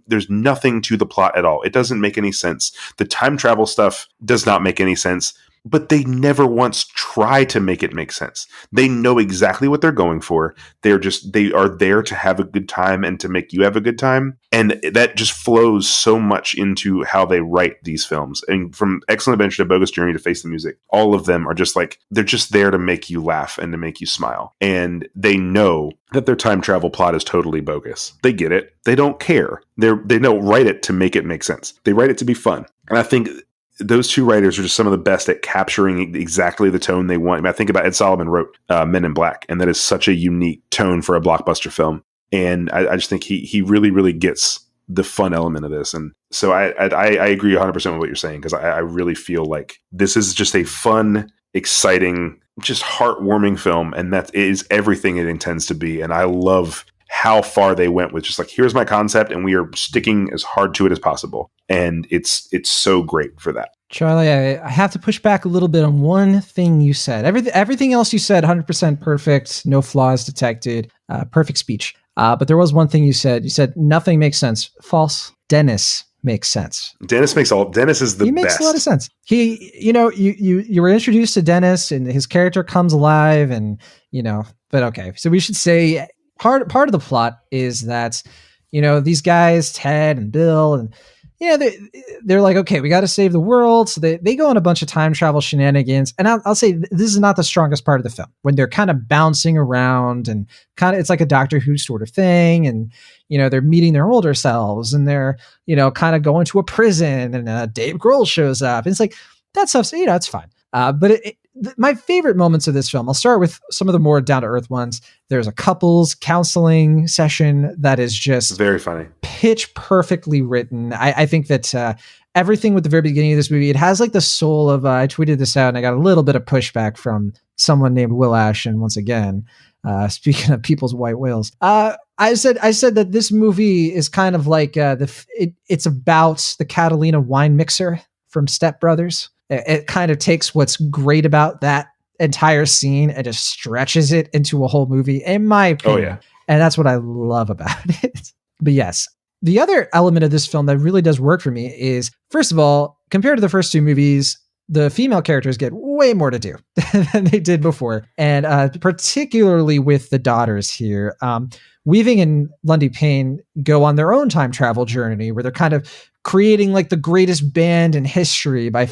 there's nothing to the plot at all. It doesn't make any sense. The time travel stuff does not make any sense. But they never once try to make it make sense. They know exactly what they're going for. They are there to have a good time and to make you have a good time. And that just flows so much into how they write these films. And from Excellent Adventure to Bogus Journey to Face the Music, all of them are just like, they're just there to make you laugh and to make you smile. And they know that their time travel plot is totally bogus. They get it. They don't care. They don't write it to make it make sense. They write it to be fun. And I think those two writers are just some of the best at capturing exactly the tone they want. I mean, I think about Ed Solomon wrote Men in Black, and that is such a unique tone for a blockbuster film. And I just think he really, really gets the fun element of this. And so I agree 100% with what you're saying, because I really feel like this is just a fun, exciting, just heartwarming film, and that is everything it intends to be. And I love how far they went with just like, here's my concept, and we are sticking as hard to it as possible. And it's so great for that. Charlie, I have to push back a little bit on one thing you said. Everything else you said, 100% perfect, no flaws detected, perfect speech. But there was one thing you said. You said nothing makes sense. False. Dennis makes sense. Dennis is the best. He makes a lot of sense. You were introduced to Dennis, and his character comes alive, and but okay. So we should say part of the plot is that these guys, Ted and Bill, and they're like, okay, we got to save the world. So they go on a bunch of time travel shenanigans. And I'll say this is not the strongest part of the film, when they're kind of bouncing around and it's like a Doctor Who sort of thing. And, they're meeting their older selves, and they're, kind of going to a prison, and Dave Grohl shows up. And it's like, that stuff's, it's fine. But my favorite moments of this film, I'll start with some of the more down to earth ones. There's a couples counseling session that is just very funny, pitch perfectly written. I think that everything with the very beginning of this movie, it has like the soul of, I tweeted this out and I got a little bit of pushback from someone named Will Ashton. Once again, speaking of people's white whales, I said that this movie is kind of like it's about the Catalina wine mixer from Step Brothers. It kind of takes what's great about that entire scene and just stretches it into a whole movie, in my opinion. Oh, yeah. And that's what I love about it. But yes, the other element of this film that really does work for me is, first of all, compared to the first two movies, the female characters get way more to do than they did before. And particularly with the daughters here. Weaving and Lundy Payne go on their own time travel journey, where they're kind of creating like the greatest band in history by,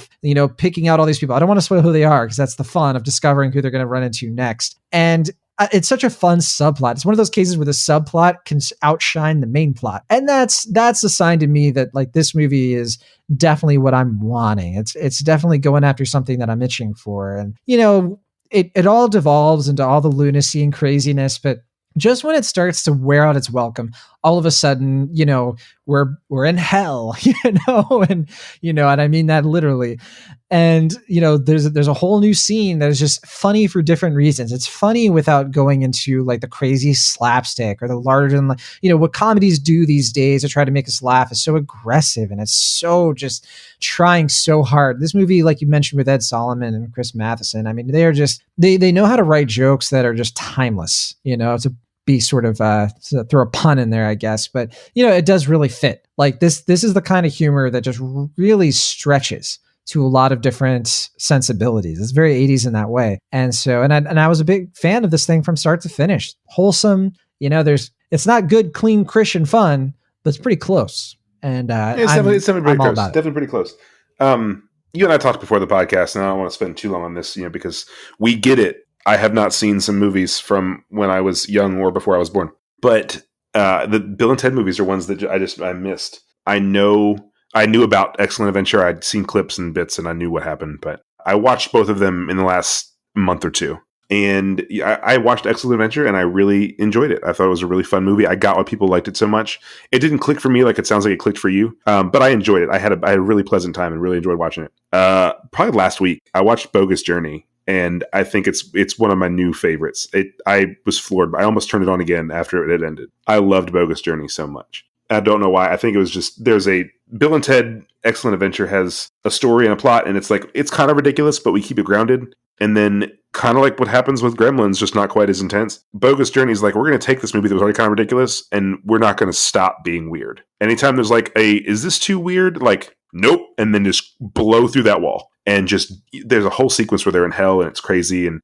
picking out all these people. I don't want to spoil who they are, because that's the fun of discovering who they're going to run into next. And it's such a fun subplot. It's one of those cases where the subplot can outshine the main plot. And that's a sign to me that like this movie is definitely what I'm wanting. It's definitely going after something that I'm itching for. And, it all devolves into all the lunacy and craziness, but just when it starts to wear out its welcome, all of a sudden, we're in hell, and, and I mean that literally. And, there's a whole new scene that is just funny for different reasons. It's funny without going into like the crazy slapstick or the larger than, what comedies do these days to try to make us laugh is so aggressive, and it's so just trying so hard. This movie, like you mentioned with Ed Solomon and Chris Matheson, I mean, they are just, they know how to write jokes that are just timeless, to be sort of to throw a pun in there, I guess, but it does really fit. Like this is the kind of humor that just really stretches to a lot of different sensibilities. It's very 80s in that way. And so, and I was a big fan of this thing from start to finish. Wholesome, it's not good, clean Christian fun, but it's pretty close. And it's definitely pretty close. Definitely pretty close. You and I talked before the podcast, and I don't want to spend too long on this, because we get it. I have not seen some movies from when I was young or before I was born, but the Bill and Ted movies are ones that I missed. I knew about Excellent Adventure. I'd seen clips and bits, and I knew what happened, but I watched both of them in the last month or two. And I watched Excellent Adventure, and I really enjoyed it. I thought it was a really fun movie. I got why people liked it so much. It didn't click for me like it sounds like it clicked for you, but I enjoyed it. I had a really pleasant time and really enjoyed watching it. Probably last week, I watched Bogus Journey, and I think it's one of my new favorites. I was floored. I almost turned it on again after it had ended. I loved Bogus Journey so much. I don't know why. I think it was just, there's a Bill and Ted Excellent Adventure has a story and a plot, and it's like, it's kind of ridiculous, but we keep it grounded. And then kind of like what happens with Gremlins, just not quite as intense. Bogus Journey is like, we're going to take this movie that was already kind of ridiculous, and we're not going to stop being weird. Anytime there's like is this too weird? Like, nope. And then just blow through that wall. And just, there's a whole sequence where they're in hell and it's crazy. And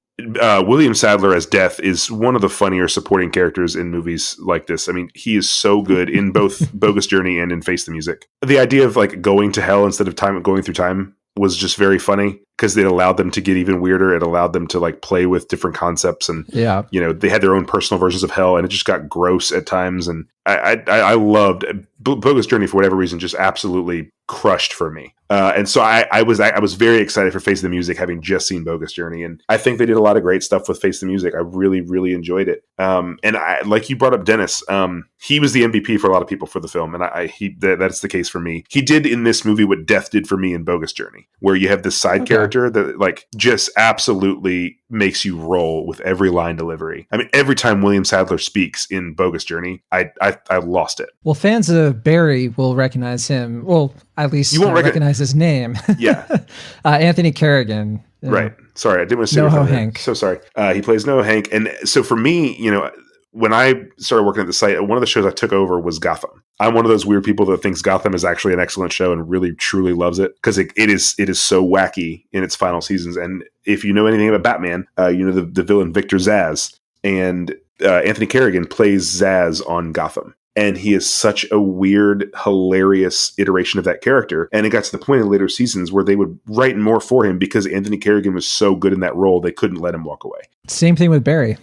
William Sadler as Death is one of the funnier supporting characters in movies like this. I mean, he is so good in both Bogus Journey and in Face the Music. The idea of like going to hell instead of going through time was just very funny, because it allowed them to get even weirder. It allowed them to like play with different concepts, and they had their own personal versions of hell, and it just got gross at times. And I loved Bogus Journey for whatever reason, just absolutely crushed for me. And so I was very excited for Face of the Music, having just seen Bogus Journey. And I think they did a lot of great stuff with Face of the Music. I really, really enjoyed it. And like you brought up Dennis, he was the MVP for a lot of people for the film. And that's the case for me. He did in this movie what Death did for me in Bogus Journey, where you have this side character that like just absolutely makes you roll with every line delivery. I mean, every time William Sadler speaks in Bogus Journey, I lost it. Well, fans of Barry will recognize him. Well, at least you won't recognize his name. Yeah. Anthony Carrigan. Right. Sorry, I didn't want to say NoHo Hank. So sorry. He plays NoHo Hank. And so for me, when I started working at the site, one of the shows I took over was Gotham. I'm one of those weird people that thinks Gotham is actually an excellent show and really truly loves it because it is so wacky in its final seasons. And if you know anything about Batman, the villain Victor Zsasz, and Anthony Carrigan plays Zsasz on Gotham. And he is such a weird, hilarious iteration of that character. And it got to the point in later seasons where they would write more for him because Anthony Carrigan was so good in that role, they couldn't let him walk away. Same thing with Barry.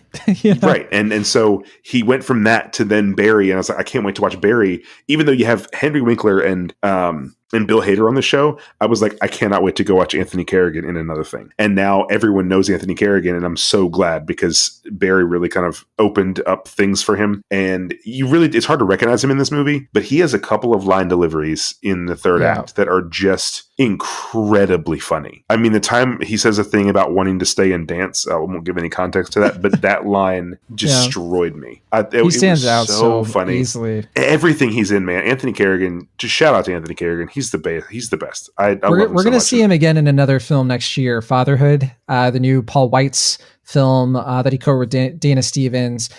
Right. And so he went from that to then Barry. And I was like, I can't wait to watch Barry. Even though you have Henry Winkler and Bill Hader on the show, I was like, I cannot wait to go watch Anthony Carrigan in another thing. And now everyone knows Anthony Carrigan, and I'm so glad because Barry really kind of opened up things for him. And it's hard to recognize him in this movie, but he has a couple of line deliveries in the third act that are just incredibly funny. I mean, the time he says a thing about wanting to stay and dance, I won't give any context to that, but that line destroyed me. He stands out so funny. Easily. Everything he's in, man. Anthony Carrigan, just shout out to Anthony Carrigan. He's the best. He's the best. We're going to see him again in another film next year, Fatherhood, the new Paul Weitz film that he co-wrote with Dana Stevens.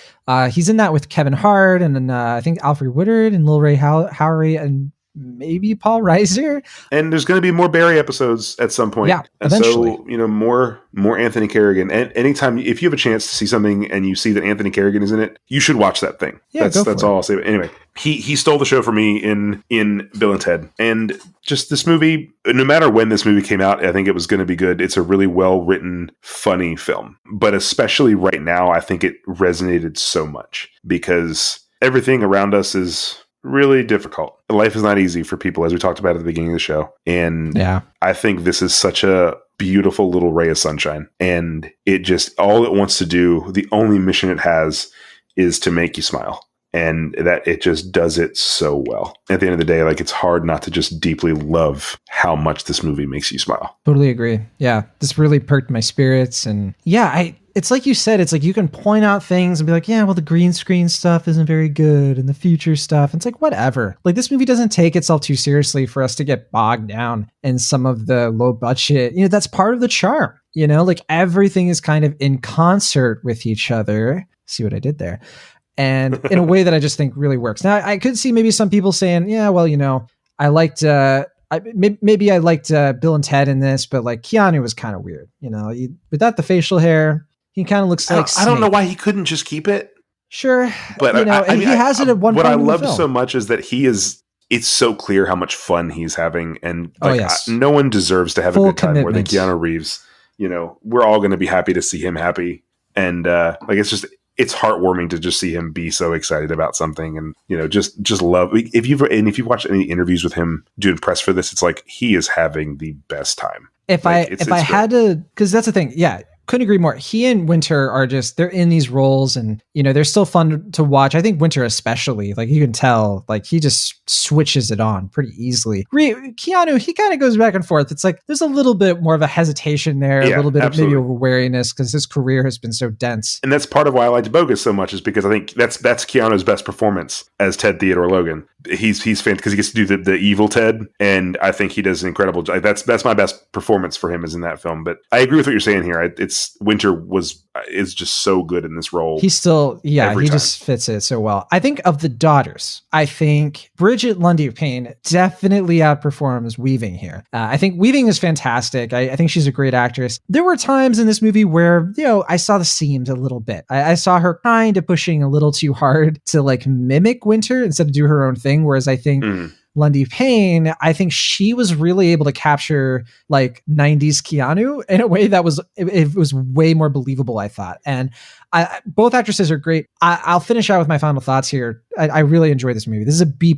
He's in that with Kevin Hart and then I think Alfred Woodard and Lil Ray Howery and maybe Paul Reiser. And there's going to be more Barry episodes at some point. Yeah, eventually. So, more Anthony Carrigan. And anytime, if you have a chance to see something and you see that Anthony Carrigan is in it, you should watch that thing. Yeah, that's all I'll say. But anyway, he stole the show for me in Bill and Ted. And just this movie, no matter when this movie came out, I think it was going to be good. It's a really well-written, funny film. But especially right now, I think it resonated so much because everything around us is really difficult. Life is not easy for people, as we talked about at the beginning of the show. And I think this is such a beautiful little ray of sunshine. And it just, all it wants to do, the only mission it has is to make you smile. And that it just does it so well. At the end of the day, like, it's hard not to just deeply love how much this movie makes you smile. Totally agree. Yeah. This really perked my spirits. And it's like you said, it's like you can point out things and be like, yeah, well, the green screen stuff isn't very good and the future stuff. It's like, whatever. Like, this movie doesn't take itself too seriously for us to get bogged down in some of the low budget. That's part of the charm, like everything is kind of in concert with each other. See what I did there? And in a way that I just think really works. Now, I could see maybe some people saying, yeah, well, I liked, maybe I liked Bill and Ted in this, but like Keanu was kind of weird, without the facial hair, he kind of looks like I don't know why he couldn't just keep it. Sure. But he has it at one point. What I love so much is that it's so clear how much fun he's having. And no one deserves to have a good time more than Keanu Reeves. We're all going to be happy to see him happy. And it's heartwarming to just see him be so excited about something and, just love. If you've watched any interviews with him doing press for this, it's like he is having the best time. If I had to, because that's the thing. Yeah. Couldn't agree more. He and Winter are they're in these roles and, they're still fun to watch. I think Winter especially, like you can tell, like he just switches it on pretty easily. Keanu, he kind of goes back and forth. It's like, there's a little bit more of a hesitation there, a little bit of maybe of a wariness because his career has been so dense. And that's part of why I liked Bogus so much is because I think that's Keanu's best performance as Ted Theodore Logan. He's fantastic because he gets to do the evil Ted. And I think he does an incredible job. That's my best performance for him is in that film. But I agree with what you're saying here. Winter is just so good in this role. He's still, just fits it so well. I think of the daughters, I think Bridget Lundy Payne definitely outperforms Weaving here. I think Weaving is fantastic. I think she's a great actress. There were times in this movie where, I saw the seams a little bit. I saw her kind of pushing a little too hard to like mimic Winter instead of do her own thing. Whereas I think Lundy Payne, I think she was really able to capture like 90s Keanu in a way that it was way more believable, I thought. And both actresses are great. I'll finish out with my final thoughts here. I really enjoy this movie. This is a B+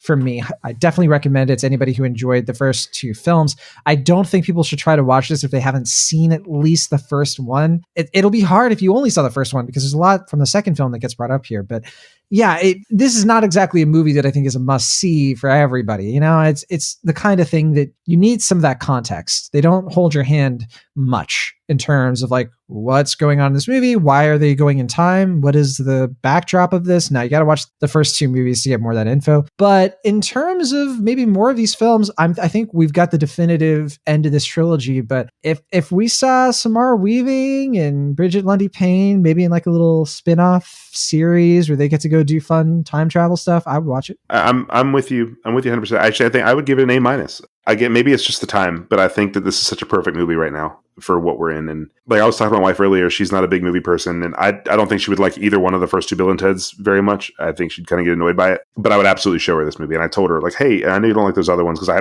for me. I definitely recommend it to anybody who enjoyed the first two films. I don't think people should try to watch this if they haven't seen at least the first one. It'll be hard if you only saw the first one, because there's a lot from the second film that gets brought up here. But yeah, this is not exactly a movie that I think is a must see for everybody. You know, it's the kind of thing that you need some of that context. They don't hold your hand much in terms of like, what's going on in this movie? Why are they going in time? What is the backdrop of this? Now you got to watch the first two movies to get more of that info. But in terms of maybe more of these films, I think we've got the definitive end of this trilogy. But if we saw Samara Weaving and Bridget Lundy Payne, maybe in like a little spin-off series where they get to go do fun time travel stuff, I would watch it. I'm with you. I'm with you 100%. Actually, I think I would give it an A-. Again, maybe it's just the time, but I think that this is such a perfect movie right now for what we're in. And like I was talking to my wife earlier, she's not a big movie person, and I don't think she would like either one of the first two Bill and Ted's very much. I think she'd kind of get annoyed by it, but I would absolutely show her this movie. And I told her like, hey, I know you don't like those other ones, because I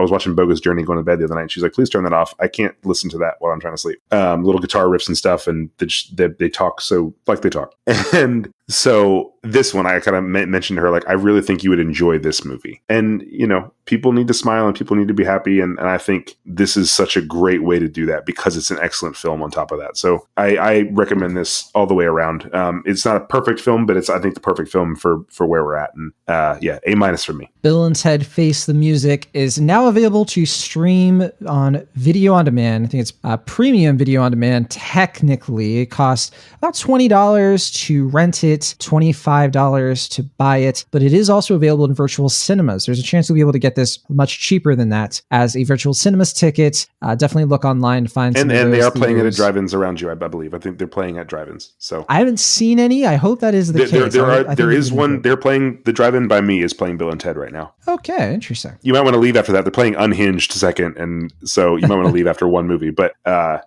was watching Bogus Journey going to bed the other night, and she's like, please turn that off. I can't listen to that while I'm trying to sleep. Little guitar riffs and stuff, and they talk so like they talk. And so this one, I kind of mentioned to her, like, I really think you would enjoy this movie. And, you know, people need to smile and people need to be happy. And I think this is such a great way to do that, because it's an excellent film on top of that. So I recommend this all the way around. It's not a perfect film, but it's, I think, the perfect film for where we're at. And yeah, A- for me. Bill and Ted Face the Music is now available to stream on video on demand. I think it's premium video on demand. Technically, it costs about $20 to rent it, $25 to buy it, but it is also available in virtual cinemas. There's a chance you'll be able to get this much cheaper than that as a virtual cinemas ticket. Definitely look online to find some. And they are playing it at drive-ins around you, I believe. I think they're playing at drive-ins. So I haven't seen any. I hope that is the case. There is one. They're playing the drive-in by me is playing Bill and Ted right now. Okay, interesting. You might want to leave after that. They're playing Unhinged second, and so you might want to leave after one movie. But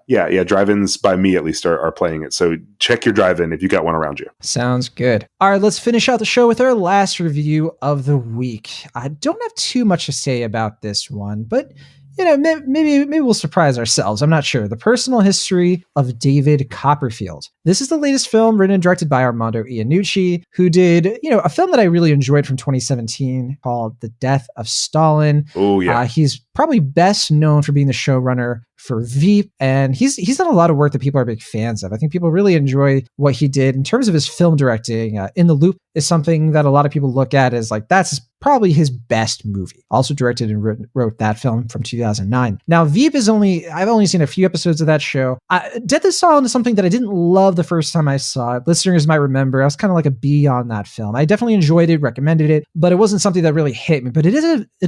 yeah, drive-ins by me at least are playing it. So check your drive-in if you got one around you. Sounds good. All right, let's finish out the show with our last review of the week. I don't have too much to say about this one, but you know, maybe we'll surprise ourselves. I'm not sure. The Personal History of David Copperfield. This is the latest film written and directed by Armando Iannucci, who did, you know, a film that I really enjoyed from 2017 called The Death of Stalin. Oh, yeah. He's probably best known for being the showrunner for Veep, and he's done a lot of work that people are big fans of. I think people really enjoy what he did in terms of his film directing. In the Loop is something that a lot of people look at as like, that's probably his best movie. Also directed and wrote that film from 2009. Now, Veep is I've only seen a few episodes of that show. Death of Stalin is something that I didn't love the first time I saw it. Listeners might remember, I was kind of like a B on that film. I definitely enjoyed it, recommended it, but it wasn't something that really hit me. But it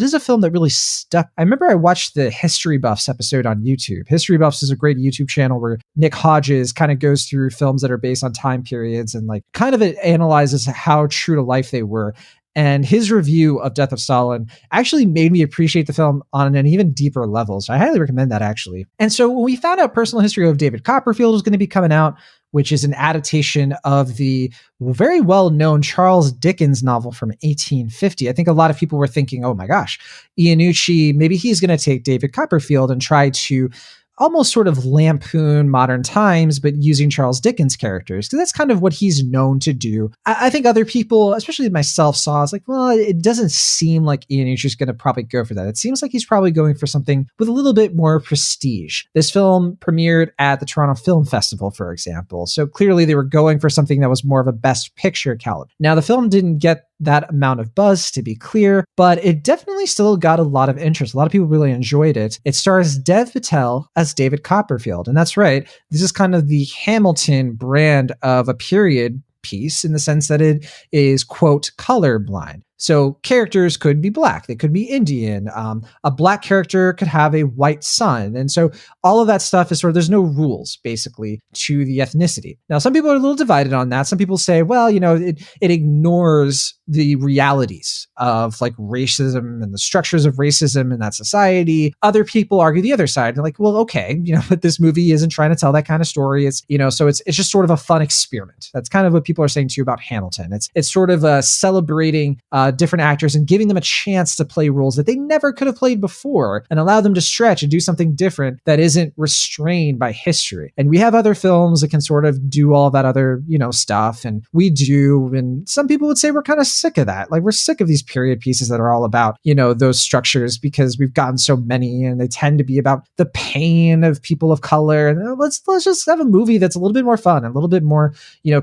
is a film that really stuck. I remember I watched the History Buffs episode on YouTube. History Buffs is a great YouTube channel where Nick Hodges kind of goes through films that are based on time periods and like kind of it analyzes how true to life they were. And his review of Death of Stalin actually made me appreciate the film on an even deeper level. So I highly recommend that, actually. And so when we found out Personal History of David Copperfield was going to be coming out, which is an adaptation of the very well-known Charles Dickens novel from 1850. I think a lot of people were thinking, oh my gosh, Iannucci, maybe he's going to take David Copperfield and try to almost sort of lampoon modern times, but using Charles Dickens characters, because that's kind of what he's known to do. I think other people, especially myself, saw it's like, well, it doesn't seem like Iannucci's going to probably go for that. It seems like he's probably going for something with a little bit more prestige. This film premiered at the Toronto Film Festival, for example. So clearly they were going for something that was more of a Best Picture caliber. Now, the film didn't get that amount of buzz, to be clear, but it definitely still got a lot of interest. A lot of people really enjoyed it. It stars Dev Patel as David Copperfield. And that's right. This is kind of the Hamilton brand of a period piece in the sense that it is, quote, colorblind. So characters could be black, they could be Indian. A black character could have a white son. And so all of that stuff is sort of, there's no rules basically to the ethnicity. Now, some people are a little divided on that. Some people say, well, you know, it ignores the realities of like racism and the structures of racism in that society. Other people argue the other side. They're like, well, okay, you know, but this movie isn't trying to tell that kind of story. It's, you know, so it's just sort of a fun experiment. That's kind of what people are saying too about Hamilton. It's sort of celebrating different actors and giving them a chance to play roles that they never could have played before and allow them to stretch and do something different that isn't restrained by history. And we have other films that can sort of do all that other, stuff. And we do. And some people would say we're kind of sick of that. Like we're sick of these period pieces that are all about, those structures because we've gotten so many and they tend to be about the pain of people of color. And let's just have a movie that's a little bit more fun, a little bit more,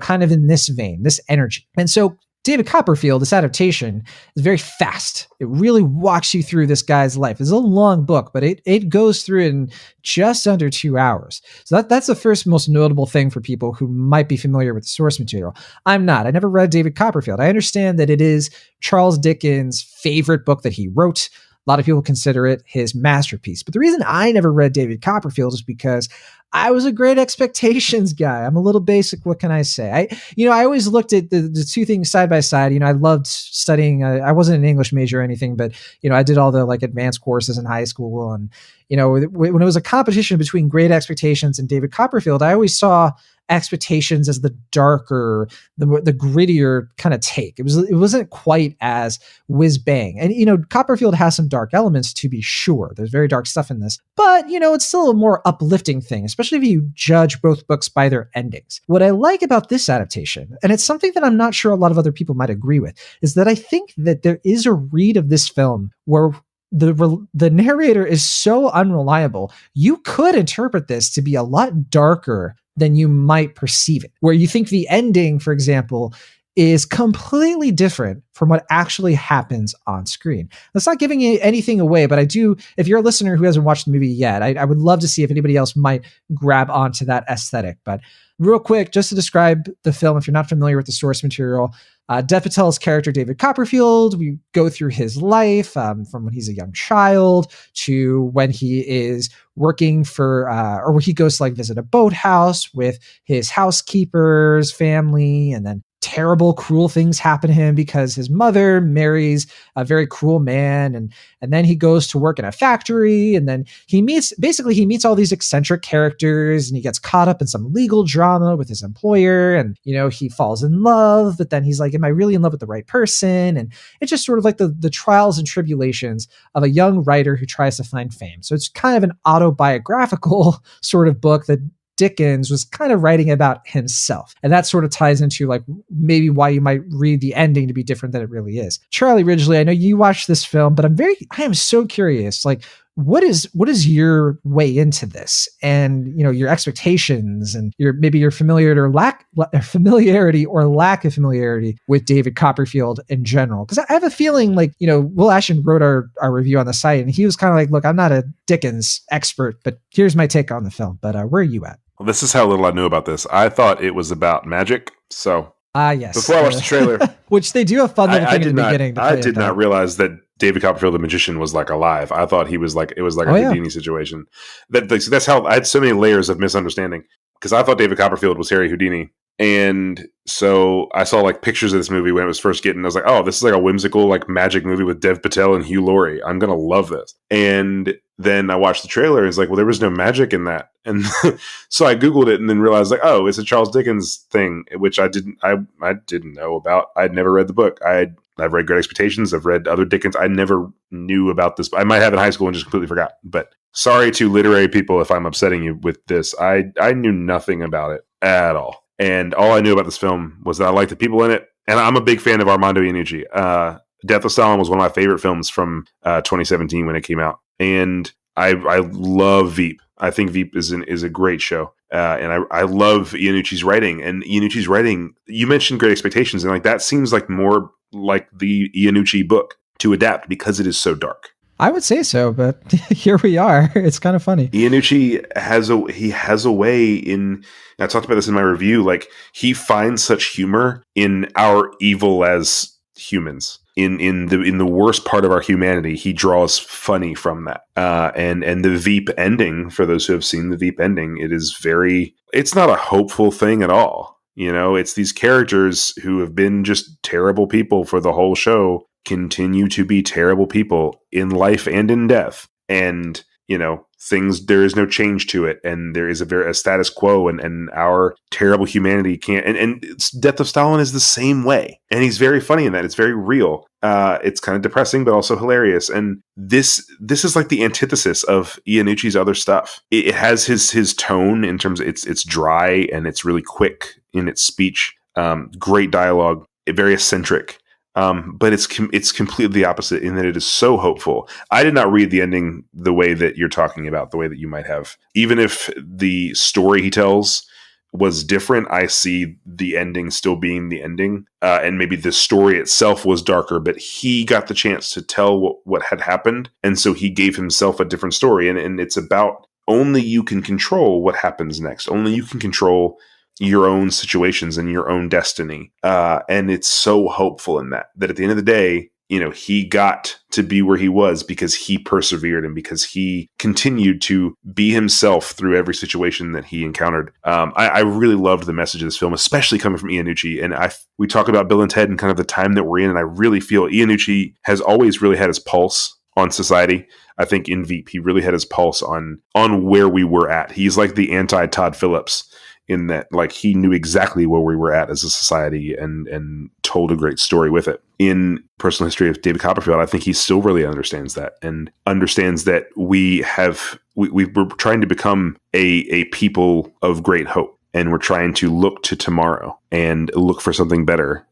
kind of in this vein, this energy. And so David Copperfield, this adaptation, is very fast. It really walks you through this guy's life. It's a long book, but it goes through it in just under 2 hours. So that's the first most notable thing for people who might be familiar with the source material. I'm not. I never read David Copperfield. I understand that it is Charles Dickens' favorite book that he wrote. A lot of people consider it his masterpiece. But the reason I never read David Copperfield is because I was a Great Expectations guy. I'm a little basic. What can I say? I always looked at the two things side by side. I loved studying. I wasn't an English major or anything, but, I did all the advanced courses in high school. And, when it was a competition between Great Expectations and David Copperfield, I always saw Expectations as the darker, the grittier kind of take. It wasn't quite as whiz bang. And Copperfield has some dark elements, to be sure. There's very dark stuff in this, but it's still a more uplifting thing, especially if you judge both books by their endings. What I like about this adaptation, and it's something that I'm not sure a lot of other people might agree with, is that I think that there is a read of this film where the narrator is so unreliable. You could interpret this to be a lot darker than you might perceive it, where you think the ending, for example, is completely different from what actually happens on screen. That's not giving anything away, but I do, if you're a listener who hasn't watched the movie yet, I would love to see if anybody else might grab onto that aesthetic. But real quick, just to describe the film, if you're not familiar with the source material, Dev Patel's character, David Copperfield, we go through his life from when he's a young child to when he is working for, or when he goes to visit a boathouse with his housekeeper's family, and then terrible, cruel things happen to him because his mother marries a very cruel man. And then he goes to work in a factory, and then he meets all these eccentric characters, and he gets caught up in some legal drama with his employer. And, he falls in love, but then he's like, am I really in love with the right person? And it's just sort of like the trials and tribulations of a young writer who tries to find fame. So it's kind of an autobiographical sort of book that Dickens was kind of writing about himself. And that sort of ties into maybe why you might read the ending to be different than it really is. Charlie Ridgely, I know you watched this film, but I am so curious, what is your way into this, and your expectations, and your familiarity or lack of familiarity with David Copperfield in general? Because I have a feeling Will Ashton wrote our review on the site, and he was kind of like, look, I'm not a Dickens expert, but here's my take on the film. But where are you at? Well, this is how little I knew about this. I thought it was about magic. So yes, before I watched the trailer, which they do have fun little thing in the beginning. I did not realize that David Copperfield, the magician, was alive. I thought he was a Houdini situation. That's how I had so many layers of misunderstanding, because I thought David Copperfield was Harry Houdini. And so I saw pictures of this movie when it was first getting, I was like, oh, this is a whimsical magic movie with Dev Patel and Hugh Laurie. I'm going to love this. And then I watched the trailer, and it's well, there was no magic in that. And so I Googled it and then realized oh, it's a Charles Dickens thing, which I didn't know about. I'd never read the book. I've read Great Expectations. I've read other Dickens. I never knew about this. I might have in high school and just completely forgot. But sorry to literary people if I'm upsetting you with this. I knew nothing about it at all. And all I knew about this film was that I liked the people in it. And I'm a big fan of Armando Iannucci. Death of Stalin was one of my favorite films from 2017 when it came out. And I love Veep. I think Veep is a great show. And I love Iannucci's writing. And Iannucci's writing, you mentioned Great Expectations, and that seems more like the Iannucci book to adapt because it is so dark. I would say so, but here we are. It's kind of funny. Iannucci has a way in. I talked about this in my review. He finds such humor in our evil as humans. In the worst part of our humanity, he draws funny from that. And the Veep ending, for those who have seen the Veep ending, it's not a hopeful thing at all. It's these characters who have been just terrible people for the whole show continue to be terrible people in life and in death. And, there is no change to it. And there is a status quo, and our terrible humanity can't, and Death of Stalin is the same way. And he's very funny in that. It's very real. It's kind of depressing, but also hilarious. And this is like the antithesis of Iannucci's other stuff. It has his tone in terms of it's dry and it's really quick in its speech. Great dialogue, very eccentric. But it's completely the opposite in that it is so hopeful. I did not read the ending the way that you're talking about, the way that you might have. Even if the story he tells was different, I see the ending still being the ending. And maybe the story itself was darker, but he got the chance to tell what had happened. And so he gave himself a different story. And it's about only you can control what happens next. Only you can control your own situations and your own destiny. And it's so hopeful in that at the end of the day, he got to be where he was because he persevered and because he continued to be himself through every situation that he encountered. I really loved the message of this film, especially coming from Iannucci. And we talk about Bill and Ted and kind of the time that we're in. And I really feel Iannucci has always really had his pulse on society. I think in Veep, he really had his pulse on where we were at. He's like the anti-Todd Phillips in that, like, he knew exactly where we were at as a society and told a great story with it. In Personal History of David Copperfield, I think he still really understands that and understands that we're trying to become a people of great hope. And we're trying to look to tomorrow and look for something better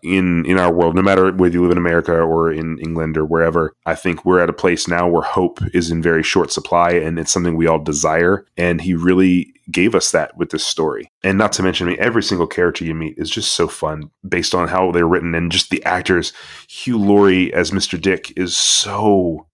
in our world, no matter whether you live in America or in England or wherever. I think we're at a place now where hope is in very short supply, and it's something we all desire. And he really gave us that with this story. And not to mention, every single character you meet is just so fun based on how they're written, and just the actors. Hugh Laurie as Mr. Dick is so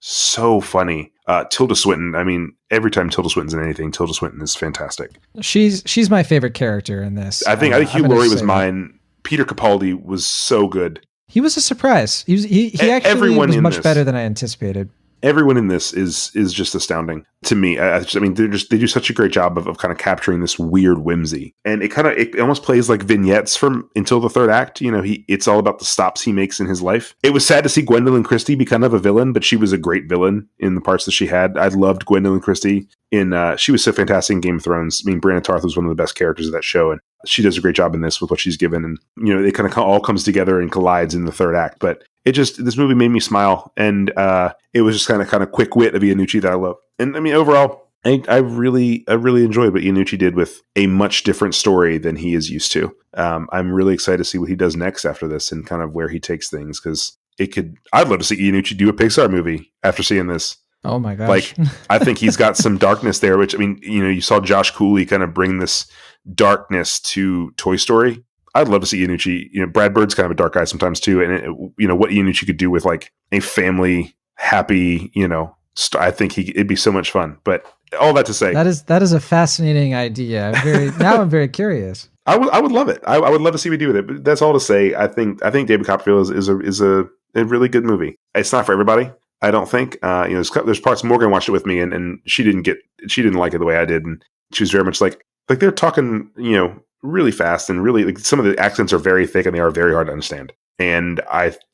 funny. Tilda Swinton, every time Tilda Swinton's in anything, Tilda Swinton is fantastic. She's my favorite character in this. I think Hugh Laurie was mine. Peter Capaldi was so good. He was a surprise. He actually was much better than I anticipated. Everyone in this is just astounding to me. They do such a great job of kind of capturing this weird whimsy, and it almost plays like vignettes from until the third act. It's all about the stops he makes in his life. It was sad to see Gwendolyn Christie be kind of a villain, but she was a great villain in the parts that she had. I loved Gwendolyn Christie she was so fantastic in Game of Thrones. Brianna Tarth was one of the best characters of that show, and she does a great job in this with what she's given. And it kind of all comes together and collides in the third act, but this movie made me smile, and it was just kind of quick wit of Iannucci that I love. And overall, I really enjoyed what Iannucci did with a much different story than he is used to. I'm really excited to see what he does next after this and kind of where he takes things, because I'd love to see Iannucci do a Pixar movie after seeing this. Oh my gosh. I think he's got some darkness there, which, you saw Josh Cooley kind of bring this darkness to Toy Story. I'd love to see Iannucci. Brad Bird's kind of a dark guy sometimes too. And what Iannucci could do with like a family happy, I think it'd be so much fun. But all that to say, that is a fascinating idea. I'm very curious. I would love it. I would love to see what we do with it. But that's all to say. I think David Copperfield is a really good movie. It's not for everybody, I don't think. There's parts. Morgan watched it with me, and she didn't like it the way I did, and she was very much like they're talking, really fast, and really, like, some of the accents are very thick and they are very hard to understand. And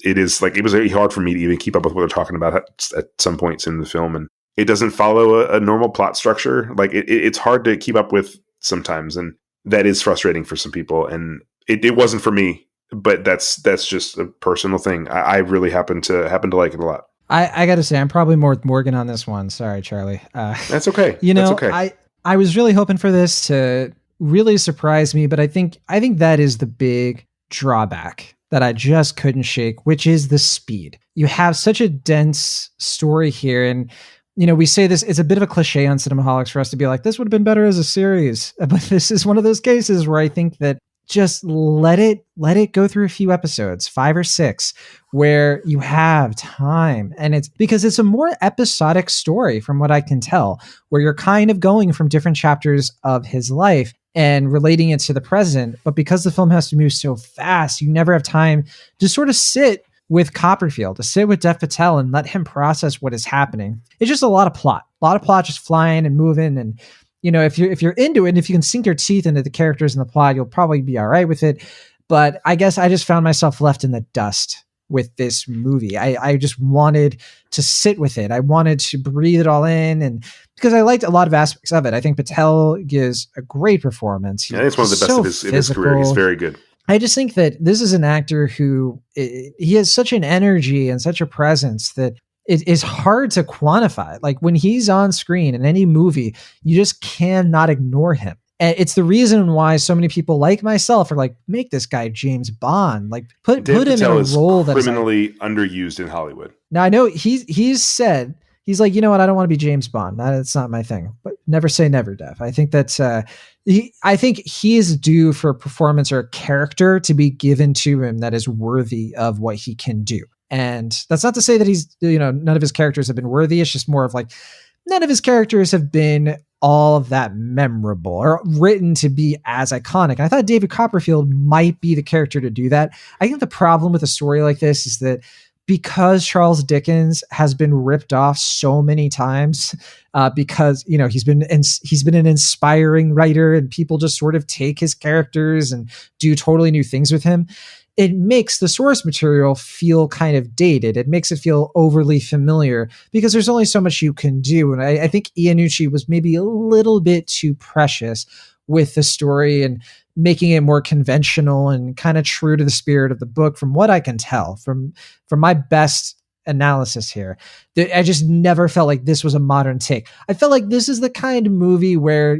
it was very hard for me to even keep up with what they're talking about at some points in the film. And it doesn't follow a normal plot structure. Like it's hard to keep up with sometimes. And that is frustrating for some people. And it wasn't for me, but that's just a personal thing. I really happen to like it a lot. I got to say, I'm probably more with Morgan on this one. Sorry, Charlie. That's okay. That's okay. I was really hoping for this to really surprise me, but I think that is the big drawback that I just couldn't shake, which is the speed. You have such a dense story here, and we say this, it's a bit of a cliche on Cinemaholics for us to be like, this would have been better as a series, but this is one of those cases where I think that just let it go through a few episodes, 5 or 6, where you have time. And it's because it's a more episodic story from what I can tell, where you're kind of going from different chapters of his life and relating it to the present. But because the film has to move so fast, you never have time to sort of sit with Copperfield, to sit with Dev Patel and let him process what is happening. It's just a lot of plot just flying and moving. And if you're into it, and if you can sink your teeth into the characters and the plot, you'll probably be all right with it. But I guess I just found myself left in the dust with this movie. I just wanted to sit with it. I wanted to breathe it all in, and because I liked a lot of aspects of it. I think Patel gives a great performance. I think it's one of the best of his career. He's very good. I just think that this is an actor who he has such an energy and such a presence that it is hard to quantify. Like when he's on screen in any movie, you just cannot ignore him. And it's the reason why so many people like myself are like, make this guy James Bond. Like put him in a role that is criminally underused in Hollywood. Now I know he's said, he's like, you know what, I don't want to be James Bond. That's not my thing. But never say never, Dev. I think that's I think he is due for a performance or a character to be given to him that is worthy of what he can do. And that's not to say that he's, none of his characters have been worthy. It's just more of like, none of his characters have been all of that memorable or written to be as iconic. And I thought David Copperfield might be the character to do that. I think the problem with a story like this is that because Charles Dickens has been ripped off so many times, because he's been an inspiring writer and people just sort of take his characters and do totally new things with him, it makes the source material feel kind of dated. It makes it feel overly familiar because there's only so much you can do. And I think Iannucci was maybe a little bit too precious with the story and making it more conventional and kind of true to the spirit of the book, from what I can tell, from my best analysis here. I just never felt like this was a modern take. I felt like this is the kind of movie where,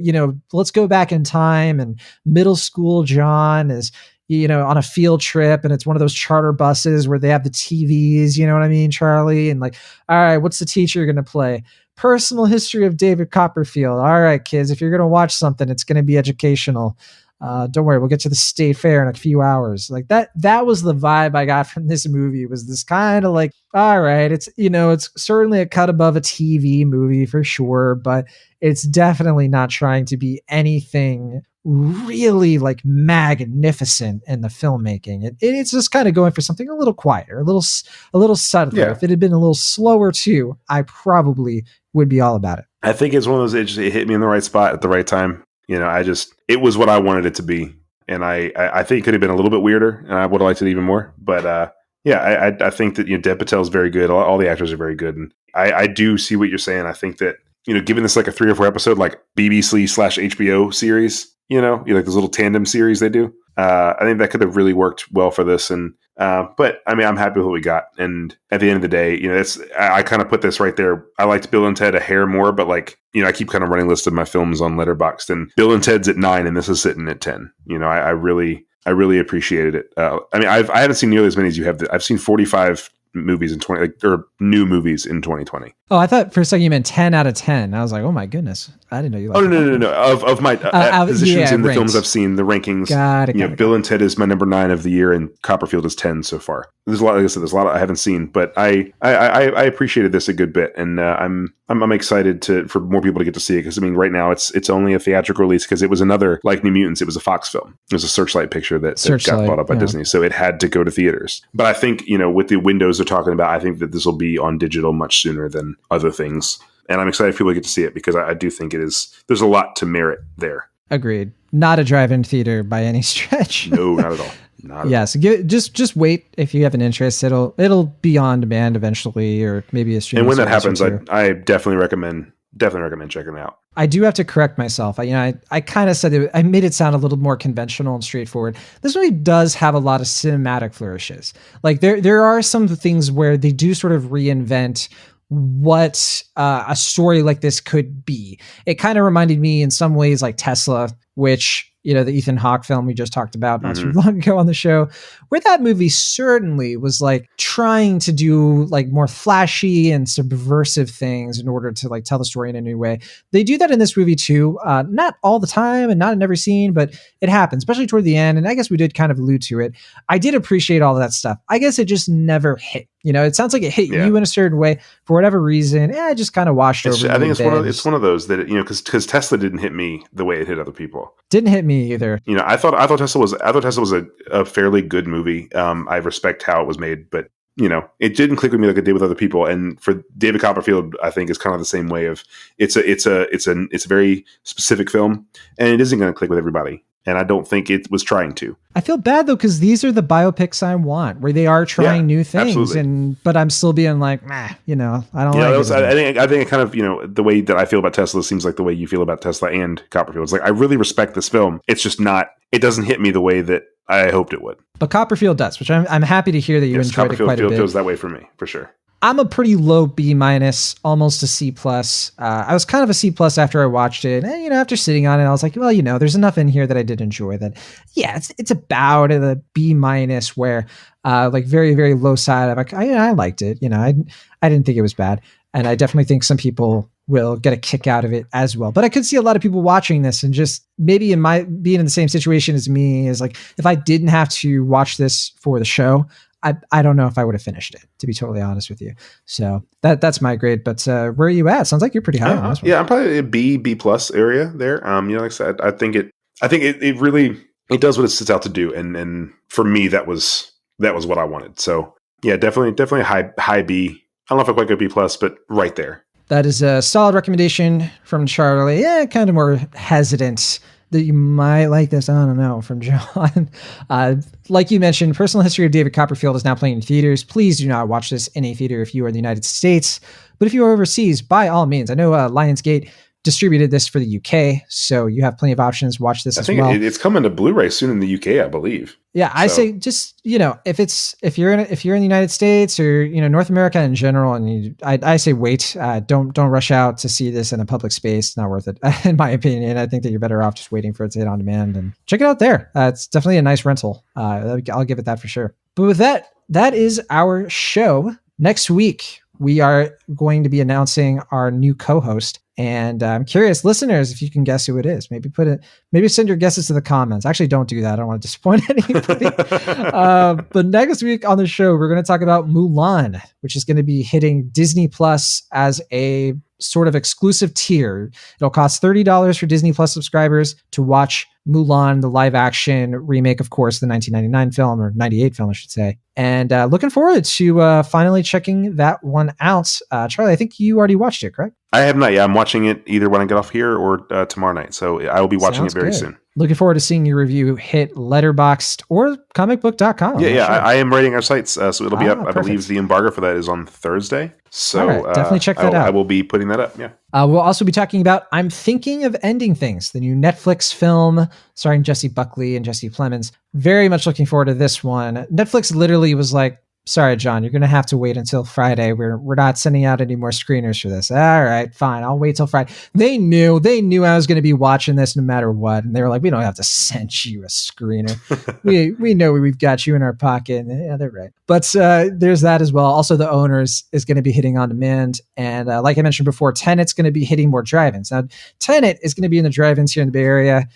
let's go back in time and middle school John is, on a field trip, and it's one of those charter buses where they have the TVs, you know what I mean, Charlie? And like, all right, what's the teacher going to play? Personal History of David Copperfield. All right, kids, if you're going to watch something, it's going to be educational. Don't worry, we'll get to the state fair in a few hours. Like that was the vibe I got from this movie, was this kind of like, all right, it's, it's certainly a cut above a TV movie for sure, but it's definitely not trying to be anything really like magnificent in the filmmaking. It's just kind of going for something a little quieter, a little subtler. Yeah. If it had been a little slower too, I probably would be all about it. I think it's one of those, it hit me in the right spot at the right time. It was what I wanted it to be. And I think it could have been a little bit weirder, and I would have liked it even more. But I think that, Dev Patel is very good. All the actors are very good. And I do see what you're saying. I think that, given this like a 3 or 4 episode, like BBC/HBO series, like this little tandem series they do, I think that could have really worked well for this. And, but I mean, I'm happy with what we got. And at the end of the day, I kind of put this right there. I liked Bill and Ted a hair more, but like, I keep kind of running lists of my films on Letterboxd, and Bill and Ted's at 9 and this is sitting at 10. I really appreciated it. I mean, I haven't seen nearly as many as you have. I've seen 45 movies in 20, or new movies in 2020. Oh, I thought for a second you meant 10 out of 10. I was like, oh my goodness, I didn't know you. Oh no. Of my positions in the films I've seen, the rankings. Got it. Bill and Ted is my number 9 of the year, and Copperfield is 10 so far. There's a lot. Like I said, there's a lot I haven't seen, but I appreciated this a good bit, and I'm excited for more people to get to see it, because I mean, right now it's only a theatrical release because it was another, like New Mutants, it was a Fox film. It was a Searchlight picture that got bought up by Disney, so it had to go to theaters. But I think with the windows they're talking about, I think that this will be on digital much sooner than other things. And I'm excited for people to get to see it, because I do think there's a lot to merit there. Agreed. Not a drive-in theater by any stretch. No, not at all. So just wait if you have an interest. It'll be on demand eventually, or maybe a streaming. And when that happens, I definitely recommend checking it out. I do have to correct myself. I kind of said I made it sound a little more conventional and straightforward. This movie does have a lot of cinematic flourishes. Like there are some things where they do sort of reinvent what a story like this could be. It kind of reminded me in some ways like Tesla, which, the Ethan Hawke film we just talked about not too long ago on the show, where that movie certainly was like trying to do like more flashy and subversive things in order to like tell the story in a new way. They do that in this movie too. Not all the time and not in every scene, but it happens, especially toward the end. And I guess we did kind of allude to it. I did appreciate all of that stuff. I guess it just never hit. It sounds like it hit you in a certain way for whatever reason. It just kind of washed over. I think it's one of those that because Tesla didn't hit me the way it hit other people. Didn't hit me either. I thought Tesla was a fairly good movie. I respect how it was made, but it didn't click with me like it did with other people. And for David Copperfield, I think is kind of the same way of it's a very specific film, and it isn't going to click with everybody. And I don't think it was trying to. I feel bad though, because these are the biopics I want, where they are trying new things, absolutely. But I'm still being like, I don't like it. I think it kind of, the way that I feel about Tesla seems like the way you feel about Tesla and Copperfield. It's like, I really respect this film. It's just not, it doesn't hit me the way that I hoped it would. But Copperfield does, which I'm happy to hear that you enjoyed it quite a bit. Feels that way for me, for sure. I'm a pretty low B-, almost a C+. I was kind of a C+ after I watched it. And, after sitting on it, I was like, well, there's enough in here that I did enjoy that. Yeah, it's about a B- where like very, very low side. I liked it. I didn't think it was bad. And I definitely think some people will get a kick out of it as well. But I could see a lot of people watching this and just maybe being in the same situation as me is like, if I didn't have to watch this for the show, I don't know if I would have finished it, to be totally honest with you. So that's my grade. But where are you at? Sounds like you're pretty high on this one. Yeah, I'm probably a B+ area there. Like I said, I think it really does what it sets out to do, and for me that was what I wanted. So yeah, definitely high B. I don't know if I quite go B+, but right there. That is a solid recommendation from Charlie. Yeah, kind of more hesitant that you might like this. I don't know, from John. Like you mentioned, Personal History of David Copperfield is now playing in theaters. Please do not watch this in a theater if you are in the United States. But if you are overseas, by all means, I know Lionsgate distributed this for the UK, so you have plenty of options. Watch this as well. I think it's coming to Blu-ray soon in the UK, I believe. Yeah, I say just if you're in the United States or North America in general, and I say wait. Don't rush out to see this in a public space. It's not worth it, in my opinion. I think that you're better off just waiting for it to hit on demand and check it out there. It's definitely a nice rental. I'll give it that for sure. But with that is our show. Next week we are going to be announcing our new co-host. And I'm curious, listeners, if you can guess who it is. Maybe send your guesses to the comments. Actually, don't do that. I don't want to disappoint anybody. But next week on the show, we're going to talk about Mulan, which is going to be hitting Disney Plus as a sort of exclusive tier. It'll cost $30 for Disney Plus subscribers to watch Mulan, the live action remake, of course, the 1999 film, or 98 film, I should say. And looking forward to finally checking that one out. Charlie, I think you already watched it, correct? I have not yet. I'm watching it either when I get off here or tomorrow night. So I will be watching it very soon. Looking forward to seeing your review hit Letterboxd or comicbook.com. Yeah. I am rating our sites. So it'll be up. Perfect. I believe the embargo for that is on Thursday. So definitely check that out. I will be putting that up. Yeah. We'll also be talking about I'm Thinking of Ending Things, the new Netflix film starring Jesse Buckley and Jesse Plemons. Very much looking forward to this one. Netflix literally was like, sorry, John, you're going to have to wait until Friday. We're not sending out any more screeners for this. All right, fine. I'll wait till Friday. They knew I was going to be watching this no matter what. And they were like, we don't have to send you a screener. we know we've got you in our pocket. And yeah, they're right. But there's that as well. Also, The Owners is going to be hitting on demand. And like I mentioned before, Tenet's going to be hitting more drive-ins. Now, Tenet is going to be in the drive-ins here in the Bay Area,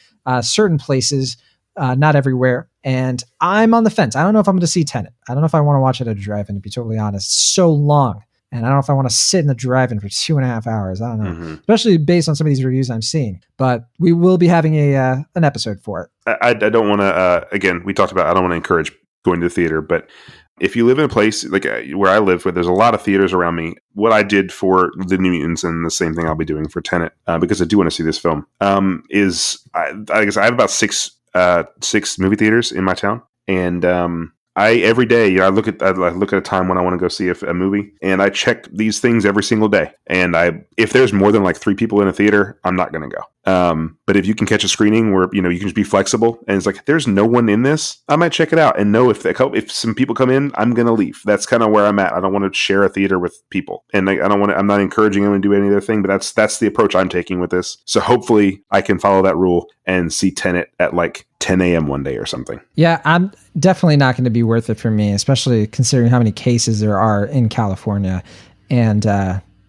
certain places. Not everywhere. And I'm on the fence. I don't know if I'm going to see Tenet. I don't know if I want to watch it at a drive-in, to be totally honest. It's so long. And I don't know if I want to sit in the drive-in for 2.5 hours. I don't know. Especially based on some of these reviews I'm seeing. But we will be having an episode for it. I don't want to, again, we talked about, I don't want to encourage going to the theater, but if you live in a place like where I live, where there's a lot of theaters around me, what I did for the New Mutants and the same thing I'll be doing for Tenet, because I do want to see this film, is I guess I have about six movie theaters in my town, and I every day I look at a time when I want to go see a movie, and I check these things every single day. And if there's more than like 3 people in a theater, I'm not going to go. But if you can catch a screening where you can just be flexible, and it's like there's no one in this, I might check it out and know if some people come in, I'm going to leave. That's kind of where I'm at. I don't want to share a theater with people, and I'm not encouraging them to do any other thing. But that's the approach I'm taking with this. So hopefully I can follow that rule and see Tenet at like 10 a.m. one day or something. Yeah, I'm definitely not going to be worth it for me, especially considering how many cases there are in California. And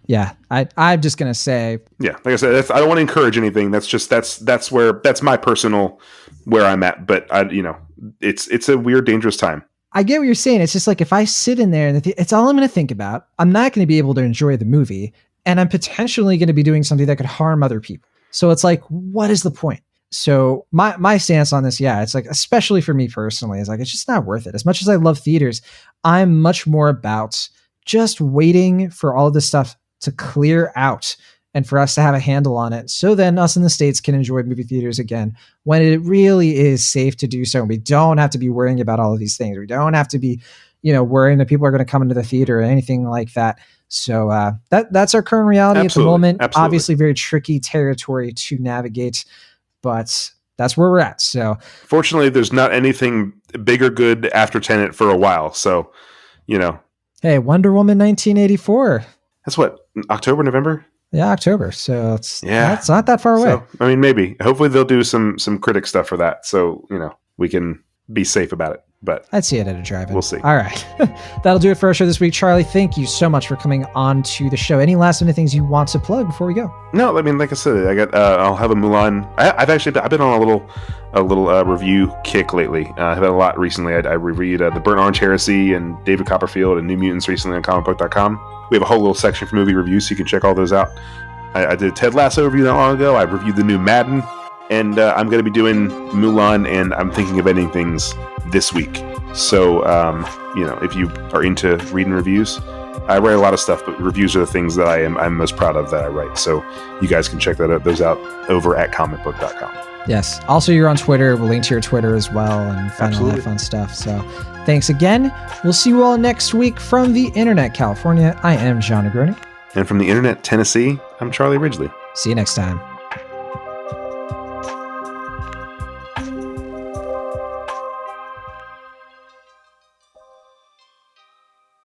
yeah, I'm just going to say, yeah, like I said, I don't want to encourage anything. That's my personal where I'm at. But it's a weird, dangerous time. I get what you're saying. It's just like, if I sit in there and it's all I'm going to think about, I'm not going to be able to enjoy the movie, and I'm potentially going to be doing something that could harm other people. So it's like, what is the point? So my stance on this, yeah, it's like, especially for me personally, is like, it's just not worth it. As much as I love theaters, I'm much more about just waiting for all of this stuff to clear out and for us to have a handle on it. So then us in the States can enjoy movie theaters again when it really is safe to do so. We don't have to be worrying about all of these things. We don't have to be, worrying that people are going to come into the theater or anything like that. So that's our current reality. Absolutely. At the moment. Absolutely. Obviously very tricky territory to navigate. But that's where we're at. So fortunately, there's not anything big or good after Tenet for a while. So, hey, Wonder Woman 1984. That's what, October, November? Yeah, October. So it's not that far away. So, I mean, maybe. Hopefully they'll do some critic stuff for that. So, we can be safe about it. But I'd see it at a drive-in. We'll see. All right. That'll do it for our show this week. Charlie, thank you so much for coming on to the show. Any last minute things you want to plug before we go? No, I mean, like I said, I'll have a Mulan. I've been on a little review kick lately. I've had a lot recently. I reviewed The Burnt Orange Heresy and David Copperfield and New Mutants recently on comicbook.com. We have a whole little section for movie reviews, so you can check all those out. I did a Ted Lasso review not long ago. I reviewed the new Madden, and I'm going to be doing Mulan, and I'm thinking of ending things this week. So, if you are into reading reviews, I write a lot of stuff, but reviews are the things that I'm most proud of that I write. So you guys can check those out over at comicbook.com. Yes. Also, you're on Twitter. We'll link to your Twitter as well and find all that fun stuff. So thanks again. We'll see you all next week from the Internet, California. I am John Negroni. And from the Internet, Tennessee, I'm Charlie Ridgely. See you next time.